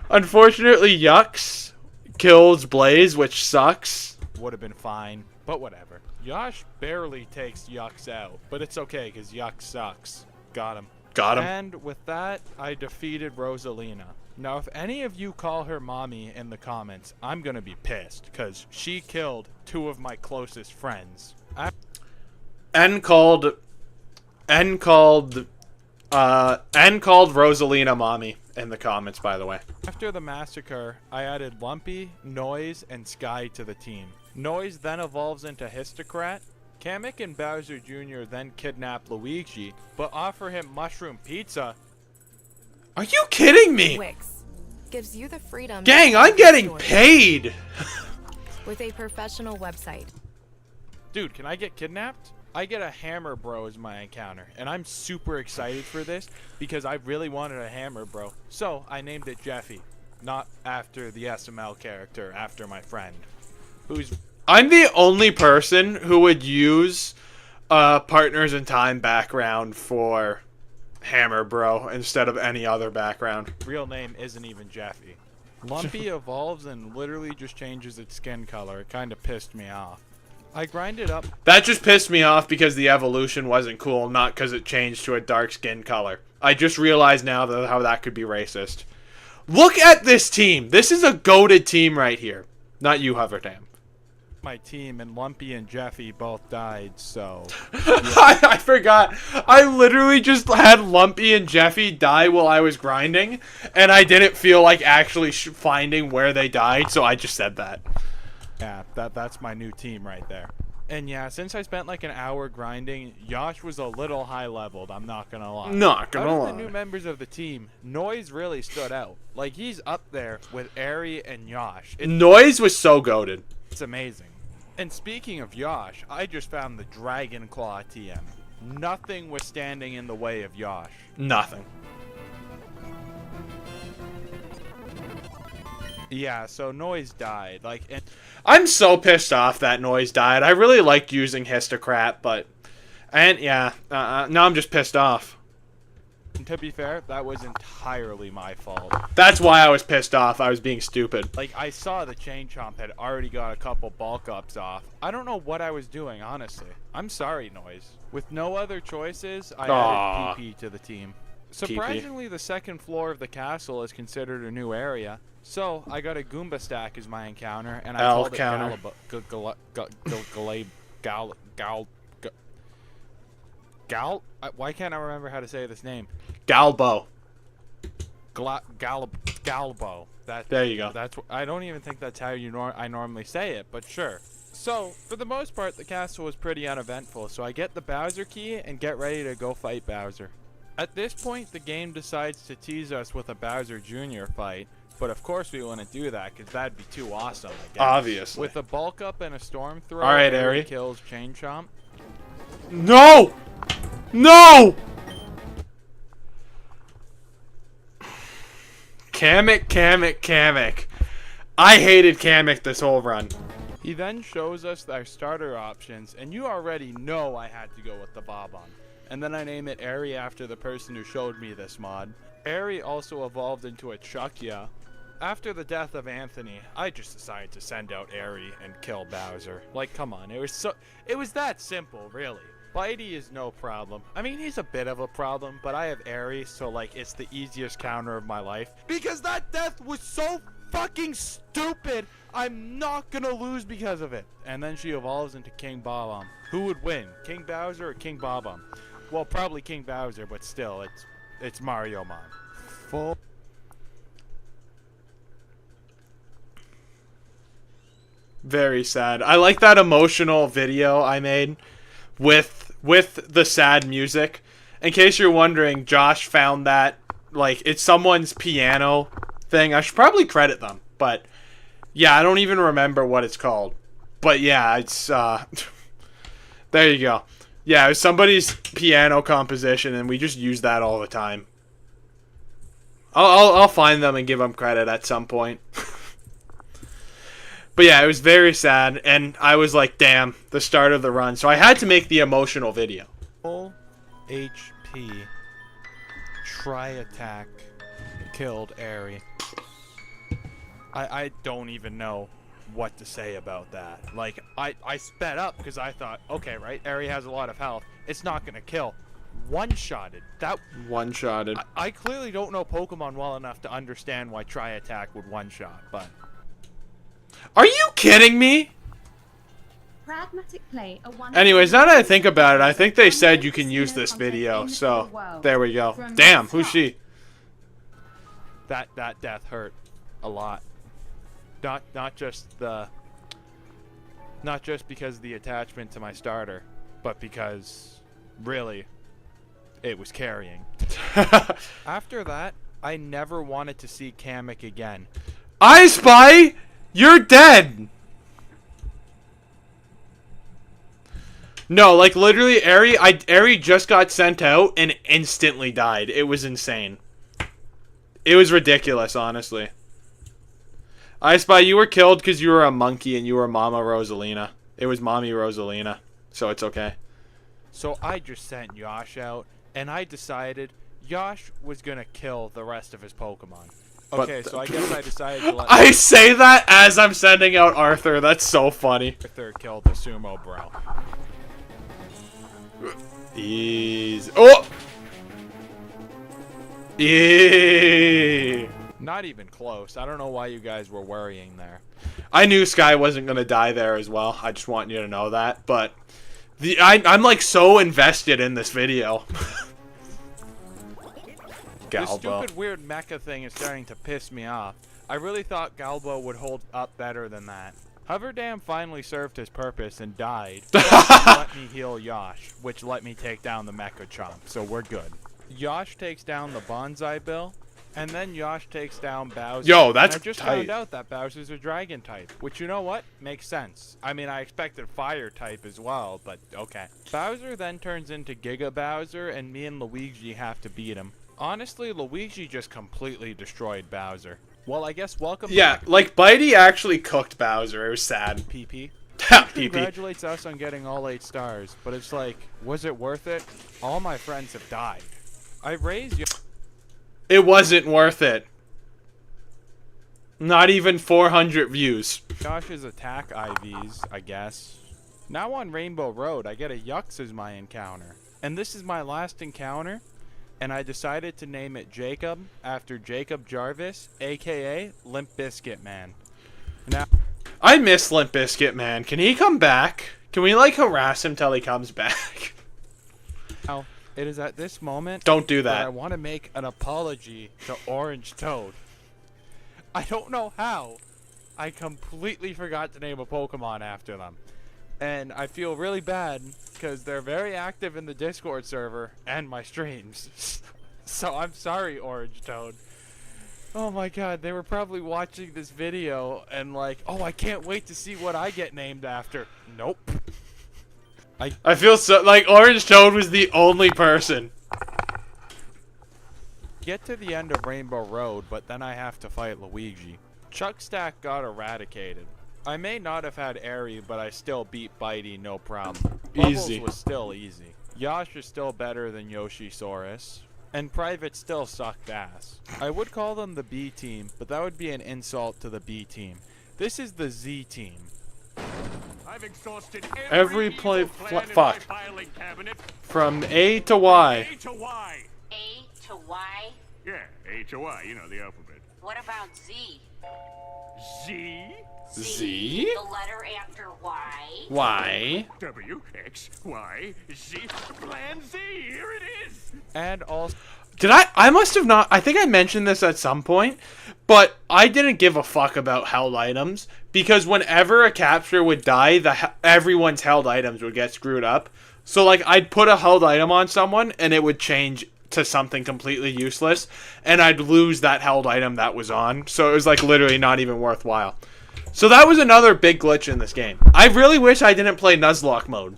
Unfortunately, Yux kills Blaze, which sucks. Would have been fine, but whatever. Yash barely takes Yux out, but it's okay because Yux sucks. Got him. Got him. And with that, I defeated Rosalina. Now, if any of you call her mommy in the comments, I'm gonna be pissed because she killed two of my closest friends. N called Rosalina mommy in the comments, by the way. After the massacre, I added Lumpy, Noise, and Sky to the team. Noise then evolves into Histocrat. Kamek and Bowser Jr. then kidnap Luigi, but offer him mushroom pizza. Are you kidding me? Wix gives you the freedom. Gang, I'm getting paid. With a professional website. Dude, can I get kidnapped? I get a Hammer Bro as my encounter, and I'm super excited for this because I really wanted a Hammer Bro. So I named it Jeffy, not after the SML character, after my friend, who's. I'm the only person who would use Partners in Time background for Hammer Bro instead of any other background. Real name isn't even Jeffy. Lumpy evolves and literally just changes its skin color. It kind of pissed me off. I grinded up. That just pissed me off because the evolution wasn't cool, not because it changed to a dark skin color. I just realized now how that could be racist. Look at this team. This is a goated team right here. Not you, Hovertam. My team and Lumpy and Jeffy both died, so yeah. I forgot. I literally just had Lumpy and Jeffy die while I was grinding, and I didn't feel like actually finding where they died, so I just said that. Yeah, that's my new team right there. And yeah, since I spent like an hour grinding, Yash was a little high leveled, I'm not gonna lie. Not gonna lie. Out of the new members of the team, Noise really stood out. Like, he's up there with Eri and Yash. Noise was so goated. It's amazing. And speaking of Yash, I just found the Dragon Claw TM. Nothing was standing in the way of Yash. Nothing. Yeah, so Noise died. Like, and I'm so pissed off that Noise died. I really liked using Histocrat, but... And, yeah. Now I'm just pissed off. to be fair, that was entirely my fault. That's why I was pissed off. I was being stupid. Like, I saw the Chain Chomp had already got a couple bulk ups off. I don't know what I was doing, honestly. I'm sorry, Noise. With no other choices, I added PP to the team. Surprisingly, the second floor of the castle is considered a new area. So, I got a Goomba stack as my encounter, and I called it why can't I remember how to say this name? Galbo. Galbo. There you go. That's I don't even think that's how I normally say it, but sure. So, for the most part, the castle was pretty uneventful, so I get the Bowser key and get ready to go fight Bowser. At this point, the game decides to tease us with a Bowser Jr. fight, but of course we wouldn't do that, because that'd be too awesome, I guess. Obviously. With a bulk up and a storm throw, Alright, Ari Ari. kills Chain Chomp. No! No! Kamek. I hated Kamek this whole run. He then shows us our starter options, and you already know I had to go with the Bob-omb. And then I name it Ari after the person who showed me this mod. Ari also evolved into a Chuckya. After the death of Anthony, I just decided to send out Ari and kill Bowser. Like, come on, it was that simple, really. Bitey is no problem. I mean, he's a bit of a problem, but I have Ari, so like, it's the easiest counter of my life. Because that death was so fucking stupid, I'm not gonna lose because of it. And then she evolves into King Bob-omb. Who would win, King Bowser or King Bob-omb? Well, probably King Bowser, but still, it's Mario Mon. Full. Very sad. I like that emotional video I made with the sad music. In case you're wondering, Josh found that, like, it's someone's piano thing. I should probably credit them, but yeah, I don't even remember what it's called. But yeah, it's there you go. Yeah, it was somebody's piano composition, and we just use that all the time. I'll find them and give them credit at some point. But yeah, it was very sad, and I was like, damn, the start of the run. So I had to make the emotional video. Full HP. Tri-attack. Killed Ari. I don't even know what to say about that. Like, I sped up because I thought, okay, right, Ari has a lot of health. It's not going to kill. One-shotted. That one-shotted. I clearly don't know Pokemon well enough to understand why Tri-attack would one-shot, but... Are you kidding me? Pragmatic play, Anyways, now that I think about it, I think they said you can use this video, so there we go. Damn, who's she? That death hurt a lot. Not just because of the attachment to my starter, but because really it was carrying. After that, I never wanted to see Kamek again. I Spy, you're dead. No, like literally, Ari just got sent out and instantly died. It was insane. It was ridiculous, honestly. I Spy, you were killed because you were a monkey and you were Mama Rosalina. It was Mommy Rosalina, so it's okay. So I just sent Yosh out, and I decided Yosh was gonna kill the rest of his Pokemon. Okay, so I guess I decided to let I say that as I'm sending out Arthur. That's so funny. Arthur killed the Sumo Bro. Easy. Oh! Yeah. Not even close. I don't know why you guys were worrying there. I knew Sky wasn't going to die there as well. I just want you to know that. But I'm like so invested in this video. This stupid weird mecha thing is starting to piss me off. I really thought Galbo would hold up better than that. Hover Dam finally served his purpose and died. Let me heal Yosh, which let me take down the Mecha Chomp, so we're good. Yosh takes down the Bonsai Bill, and then Yosh takes down Bowser. Yo, that's and I just tight. found out that Bowser's a Dragon type, which, you know what? Makes sense. I mean, I expected Fire type as well, but okay. Bowser then turns into Giga Bowser, and me and Luigi have to beat him. Honestly, Luigi just completely destroyed Bowser. Well, I guess welcome Yeah, back. like Bitey actually cooked Bowser. It was sad. PP. PP. Congratulates us on getting all 8 stars, but it's like, was it worth it? All my friends have died. I raised you. It wasn't worth it. Not even 400 views. Josh's attack IVs, I guess. Now on Rainbow Road, I get a Yux as my encounter. And this is my last encounter, and I decided to name it Jacob after Jacob Jarvis, aka Limp Bizkit Man. Now, I miss Limp Bizkit, man. Can he come back? Can we, like, harass him till he comes back? now it is at this moment Don't do that. I want to make an apology to Orange Toad. I don't know how. I completely forgot to name a Pokemon after them. And I feel really bad because they're very active in the Discord server and my streams. So I'm sorry, Orange Toad. Oh my god, they were probably watching this video and like, oh, I can't wait to see what I get named after. Nope. I feel so like Orange Toad was the only person. Get to the end of Rainbow Road, but then I have to fight Luigi. Chuck Stack got eradicated. I may not have had Airy, but I still beat Bitey no problem. Easy. Bubbles was still easy. Yosh is still better than Yoshisaurus. And Private still sucked ass. I would call them the B team, but that would be an insult to the B team. This is the Z team. I've exhausted Every play fuck. filing cabinet. From A to Y. A to Y. A to Y? Yeah, A to Y, you know the alphabet. What about Z? Z? Z? The letter after Y? Y? W, X, Y, Z. Plan Z, here it is! And also... Did I must have not... I think I mentioned this at some point, but I didn't give a fuck about held items, because whenever a capture would die, everyone's held items would get screwed up. So, like, I'd put a held item on someone, and it would change to something completely useless, and I'd lose that held item that was on. So it was, like, literally not even worthwhile. So that was another big glitch in this game. I really wish I didn't play Nuzlocke mode.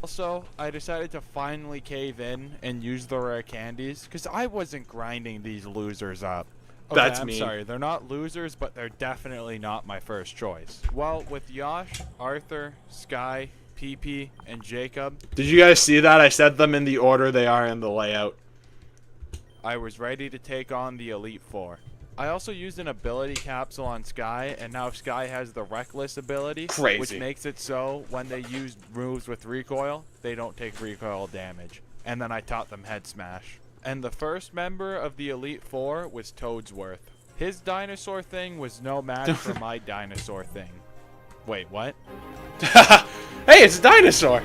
Also, I decided to finally cave in and use the rare candies, because I wasn't grinding these losers up. Okay, That's I'm mean. sorry, they're not losers, but they're definitely not my first choice. Well, with Yosh, Arthur, Sky, PP, and Jacob... Did you guys see that? I said them in the order they are in the layout. I was ready to take on the Elite Four. I also used an ability capsule on Sky, and now Sky has the Reckless ability, Crazy. which makes it so when they use moves with recoil, they don't take recoil damage. And then I taught them Head Smash. And the first member of the Elite Four was Toadsworth. His dinosaur thing was no match for my dinosaur thing. Wait, what? Hey, it's a dinosaur!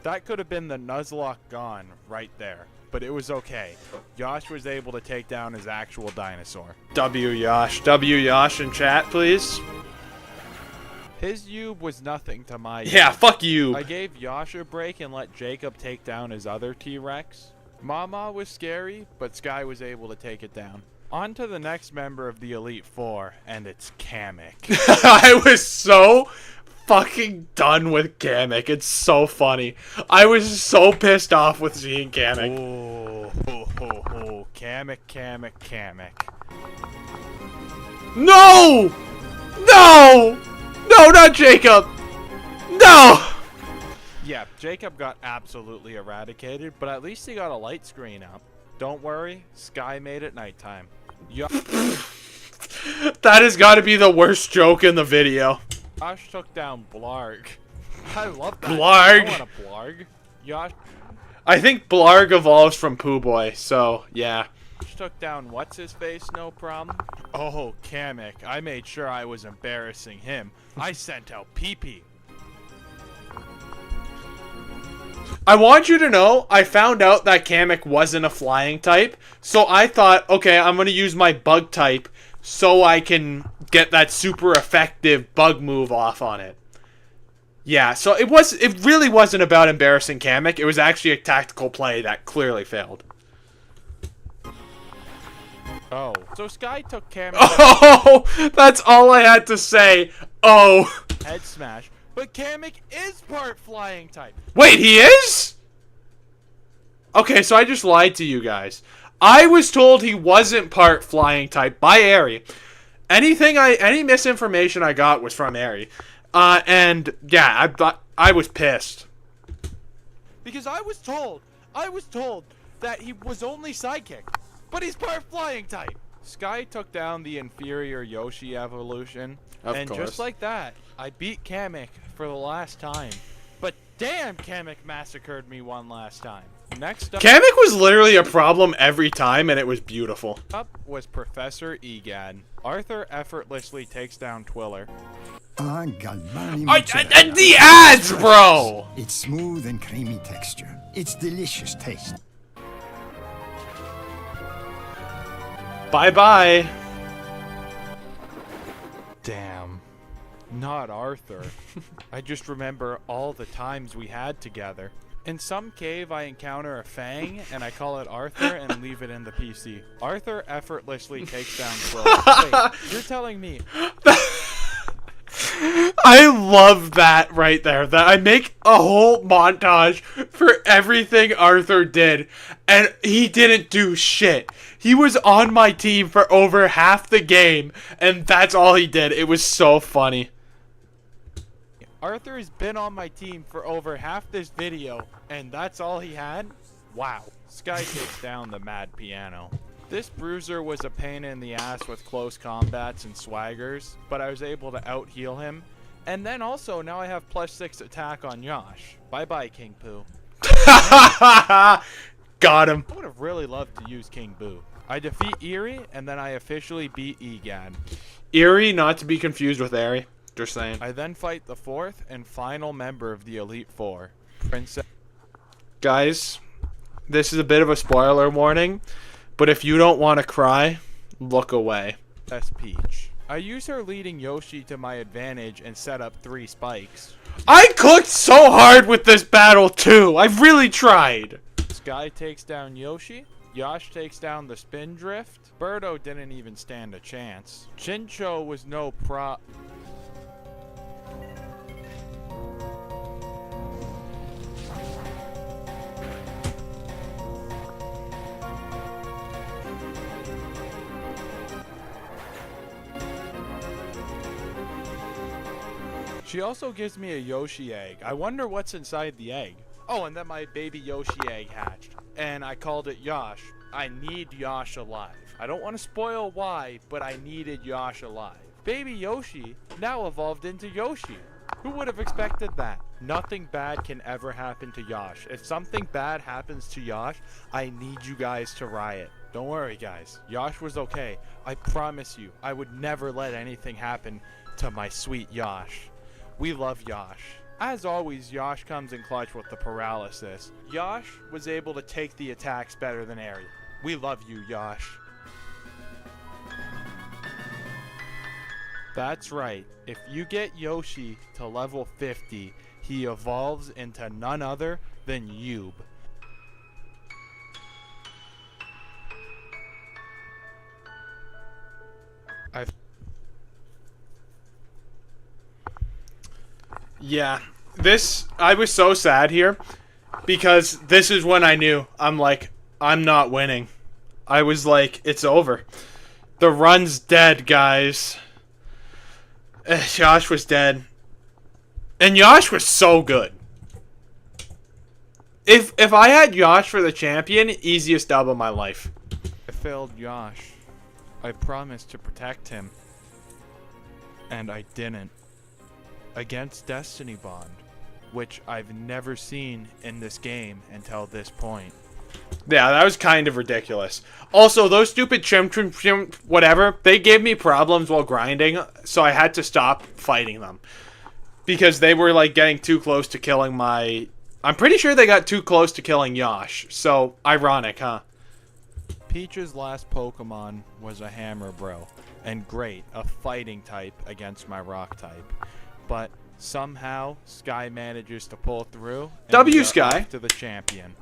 That could have been the Nuzlocke gone right there, but it was okay. Yosh was able to take down his actual dinosaur. W Yosh. W Yosh in chat, please. His Yube was nothing to my Yeah, Yube. fuck you. I gave Yosh a break and let Jacob take down his other T-Rex. Mama was scary, but Sky was able to take it down. On to the next member of the Elite Four, and it's Kamek. I was so fucking done with Kamek. It's so funny. I was so pissed off with seeing Kamek. Oh, ho, ho, ho. Kamek, Kamek, Kamek. No! No! No, not Jacob! No! Yeah, Jacob got absolutely eradicated, but at least he got a light screen up. Don't worry, Sky made it nighttime. That has got to be the worst joke in the video. Yosh took down Blarg. I love that. Blarg. I want a Blarg. Yosh I think Blarg evolves from Pooh Boy, so yeah. took down what's-his-face, no problem. Oh, Kamek, I made sure I was embarrassing him. I sent out Pee-Pee. I want you to know, I found out that Kamek wasn't a flying type, so I thought, okay, I'm going to use my bug type so I can get that super effective bug move off on it. Yeah, so it really wasn't about embarrassing Kamek, it was actually a tactical play that clearly failed. Oh, so Sky took Kamek Oh, that's all I had to say. Oh. head smash, but Kamek is part flying type. Wait, he is? Okay, so I just lied to you guys. I was told he wasn't part flying type by Aerie. Any misinformation I got was from Aerie. And yeah, I was pissed. Because I was told that he was only sidekick, but he's part flying type. Sky took down the inferior Yoshi evolution, and just like that, I beat Kamek for the last time. But damn, Kamek massacred me one last time. Next up, Kamek was literally a problem every time, and it was beautiful. Up was Professor Egad. Arthur effortlessly takes down Twiller. The ads, bro! It's smooth and creamy texture. It's delicious taste. Bye-bye. Damn. Not Arthur. I just remember all the times we had together. In some cave, I encounter a Fang, and I call it Arthur and leave it in the PC. Arthur effortlessly takes down Twiller. Wait, you're telling me... I love that right there. That I make a whole montage for everything Arthur did, and he didn't do shit. He was on my team for over half the game, and that's all he did. It was so funny. Arthur has been on my team for over half this video, and that's all he had? Wow. Sky takes down the Mad Piano. This bruiser was a pain in the ass with close combats and swaggers, but I was able to out-heal him. And then also, now I have +6 attack on Yosh. Bye-bye, King Poo. Got him. I would have really loved to use King Boo. I defeat Eerie, and then I officially beat Egad. Eerie, not to be confused with Aerie. Just saying. I then fight the 4th and final member of the Elite Four, Princess. Guys, this is a bit of a spoiler warning, but if you don't want to cry, look away. That's Peach. I use her leading Yoshi to my advantage and set up 3 spikes. I cooked so hard with this battle too. I really tried. Sky takes down Yoshi. Yosh takes down the Spin Drift. Birdo didn't even stand a chance. Chincho was no She also gives me a Yoshi egg. I wonder what's inside the egg. Oh, and then my baby Yoshi egg hatched. And I called it Yosh. I need Yosh alive. I don't want to spoil why, but I needed Yosh alive. Baby Yoshi now evolved into Yoshi. Who would have expected that? Nothing bad can ever happen to Yosh. If something bad happens to Yosh, I need you guys to riot. Don't worry, guys. Yosh was okay. I promise you, I would never let anything happen to my sweet Yosh. We love Yosh. As always, Yosh comes in clutch with the paralysis. Yosh was able to take the attacks better than Aerie. We love you, Yosh. That's right. If you get Yoshi to level 50, he evolves into none other than Yube. Yeah, I was so sad here because this is when I knew I'm not winning. I was like, it's over. The run's dead, guys. Yosh was dead. And Yosh was so good. If I had Yosh for the champion, easiest dub of my life. I failed Yosh. I promised to protect him. And I didn't. Against Destiny Bond, which I've never seen in this game until this point. Yeah, that was kind of ridiculous. Also, those stupid chim whatever, they gave me problems while grinding, so I had to stop fighting them. Because they were like getting too close to killing my... I'm pretty sure they got too close to killing Yosh, so ironic, huh? Peach's last Pokemon was a Hammer Bro, and great, a fighting type against my rock type. But somehow Sky manages to pull through and Sky to the champion.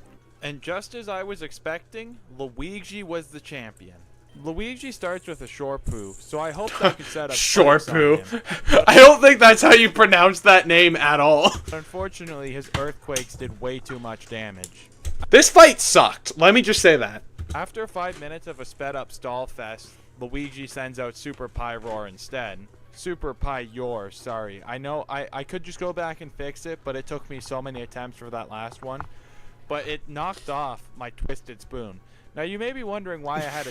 And just as I was expecting, Luigi was the champion. Luigi starts with a Shorepoo, so I hope I can set up Shorepoo. spikes on him. I don't think that's how you pronounce that name at all. Unfortunately, his earthquakes did way too much damage. This fight sucked. Let me just say that. After 5 minutes of a sped up stall fest, Luigi sends out Super Pyroar instead. Super Pyroar, sorry. I know I could just go back and fix it, but it took me so many attempts for that last one. But it knocked off my Twisted Spoon. Now you may be wondering why I had a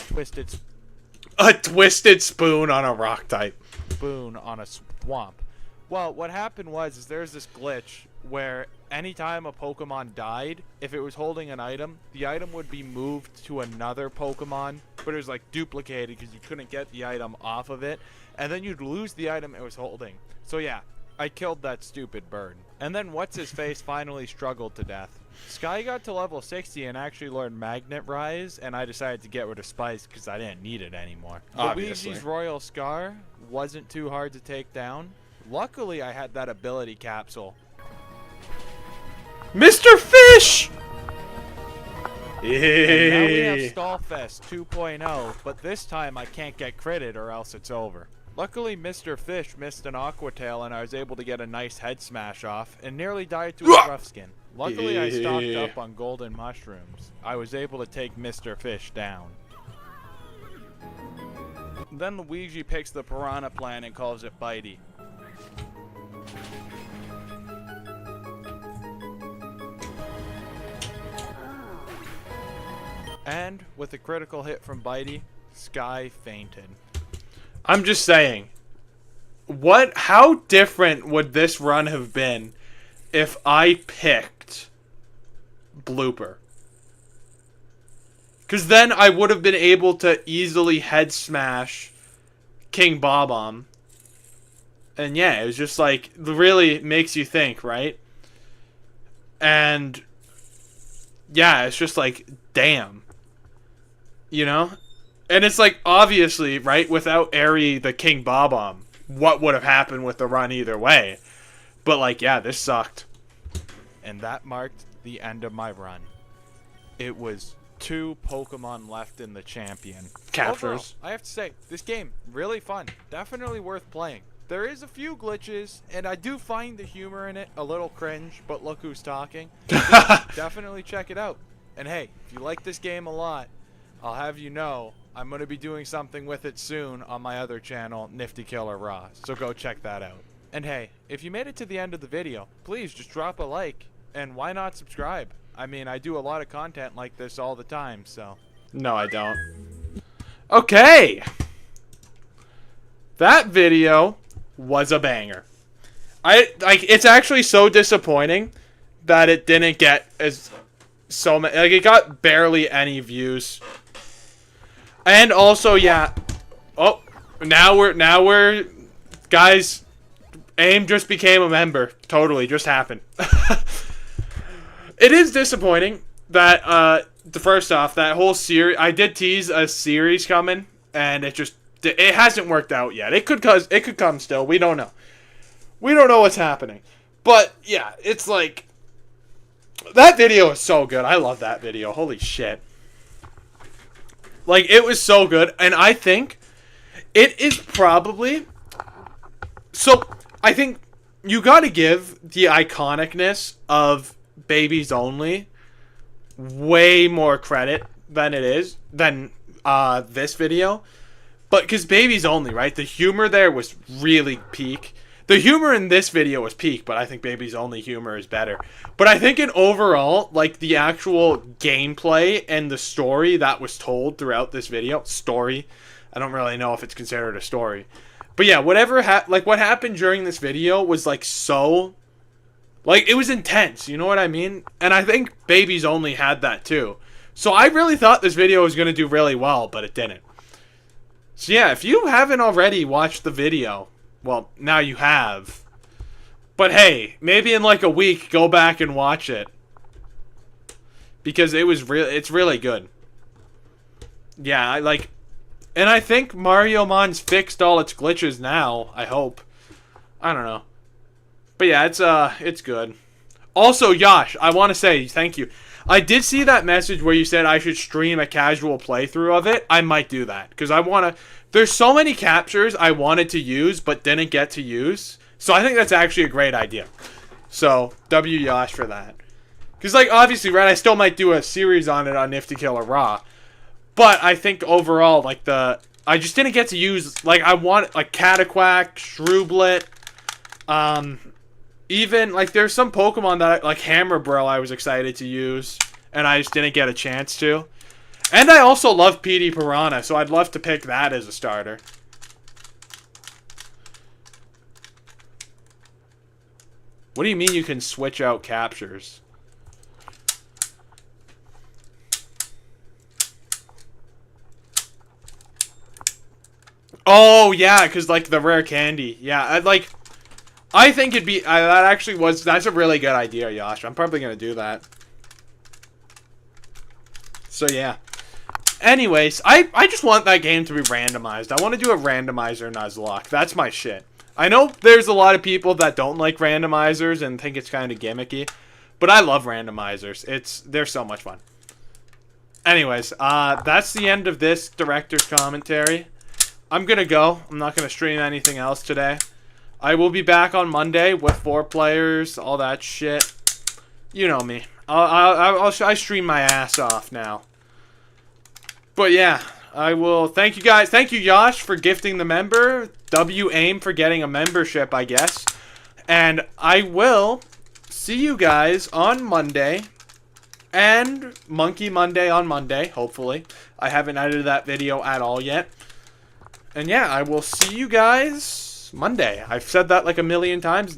Twisted Spoon on a rock type. Spoon on a swamp. Well, what happened was there's this glitch where anytime a Pokemon died, if it was holding an item, the item would be moved to another Pokemon, but it was like duplicated because you couldn't get the item off of it, and then you'd lose the item it was holding. So yeah, I killed that stupid bird. And then What's-His-Face finally struggled to death. Sky got to level 60 and actually learned Magnet Rise, and I decided to get rid of Spice because I didn't need it anymore. Obviously. Luigi's Royal Scar wasn't too hard to take down. Luckily, I had that ability capsule. Mr. Fish! And now we have Stallfest 2.0, but this time I can't get critted or else it's over. Luckily, Mr. Fish missed an Aqua Tail and I was able to get a nice head smash off and nearly died to a rough skin. Luckily, I stocked up on golden mushrooms. I was able to take Mr. Fish down. Then Luigi picks the Piranha Plant and calls it Bitey. And with a critical hit from Bitey, Sky fainted. I'm just saying, how different would this run have been if I picked Blooper? Because then I would have been able to easily head smash King Bob-omb. And yeah, it was just like, really makes you think, right? And yeah, it's just like, damn. You know? And it's like, obviously, right, without Airy the King Bob-omb, what would have happened with the run either way? But like, yeah, this sucked. And that marked the end of my run. It was 2 Pokemon left in the champion. Captures. Overall, I have to say, this game, really fun. Definitely worth playing. There is a few glitches, and I do find the humor in it a little cringe, but look who's talking. Definitely check it out. And hey, if you like this game a lot, I'll have you know, I'm going to be doing something with it soon on my other channel, Nifty Killer Raw, so go check that out. And hey, if you made it to the end of the video, please just drop a like, and why not subscribe? I mean, I do a lot of content like this all the time, so. No, I don't. Okay! That video was a banger. It's actually so disappointing that it didn't get it got barely any views. And also, yeah. Oh, now we're guys. AIM just became a member. Totally, just happened. It is disappointing that first off, that whole series. I did tease a series coming, and it hasn't worked out yet. It could come still. We don't know. We don't know what's happening. But yeah, it's like that video is so good. I love that video. Holy shit. Like, it was so good, and I think it is probably... So, I think you gotta give the iconicness of Babies Only way more credit than this video. But, because Babies Only, right, the humor there was really peak. The humor in this video was peak, but I think Babies Only humor is better. But I think in overall, like, the actual gameplay and the story that was told throughout this video, I don't really know if it's considered a story. But yeah, what happened during this video was, like, so, like, it was intense, you know what I mean? And I think Babies Only had that too. So I really thought this video was going to do really well, but it didn't. So yeah, if you haven't already watched the video, well, now you have. But hey, maybe in like a week, go back and watch it. Because it's really good. Yeah, and I think Mario Mon's fixed all its glitches now, I hope. I don't know. But yeah, it's good. Also, Yash, I want to say thank you. I did see that message where you said I should stream a casual playthrough of it. I might do that because I want to. There's so many captures I wanted to use but didn't get to use. So I think that's actually a great idea. So W Yosh for that. Because like obviously, right, I still might do a series on it on Nifty Killer Raw. But I think overall, like I just didn't get to use, like I want like Cataquack, Shrublet, even like there's some Pokemon that like Hammerbro I was excited to use and I just didn't get a chance to. And I also love PD Piranha, so I'd love to pick that as a starter. What do you mean you can switch out captures? Oh, yeah, because, like, the rare candy. Yeah, I think it'd be... that actually was... That's a really good idea, Yosh. I'm probably going to do that. So, yeah. Anyways, I just want that game to be randomized. I want to do a randomizer Nuzlocke. That's my shit. I know there's a lot of people that don't like randomizers and think it's kind of gimmicky. But I love randomizers. They're so much fun. Anyways, that's the end of this director's commentary. I'm going to go. I'm not going to stream anything else today. I will be back on Monday with 4 players, all that shit. You know me. I stream my ass off now. But yeah, I will. Thank you guys. Thank you, Yosh, for gifting the member. W Aim for getting a membership, I guess. And I will see you guys on Monday. And Monkey Monday on Monday, hopefully. I haven't edited that video at all yet. And yeah, I will see you guys Monday. I've said that like a million times now.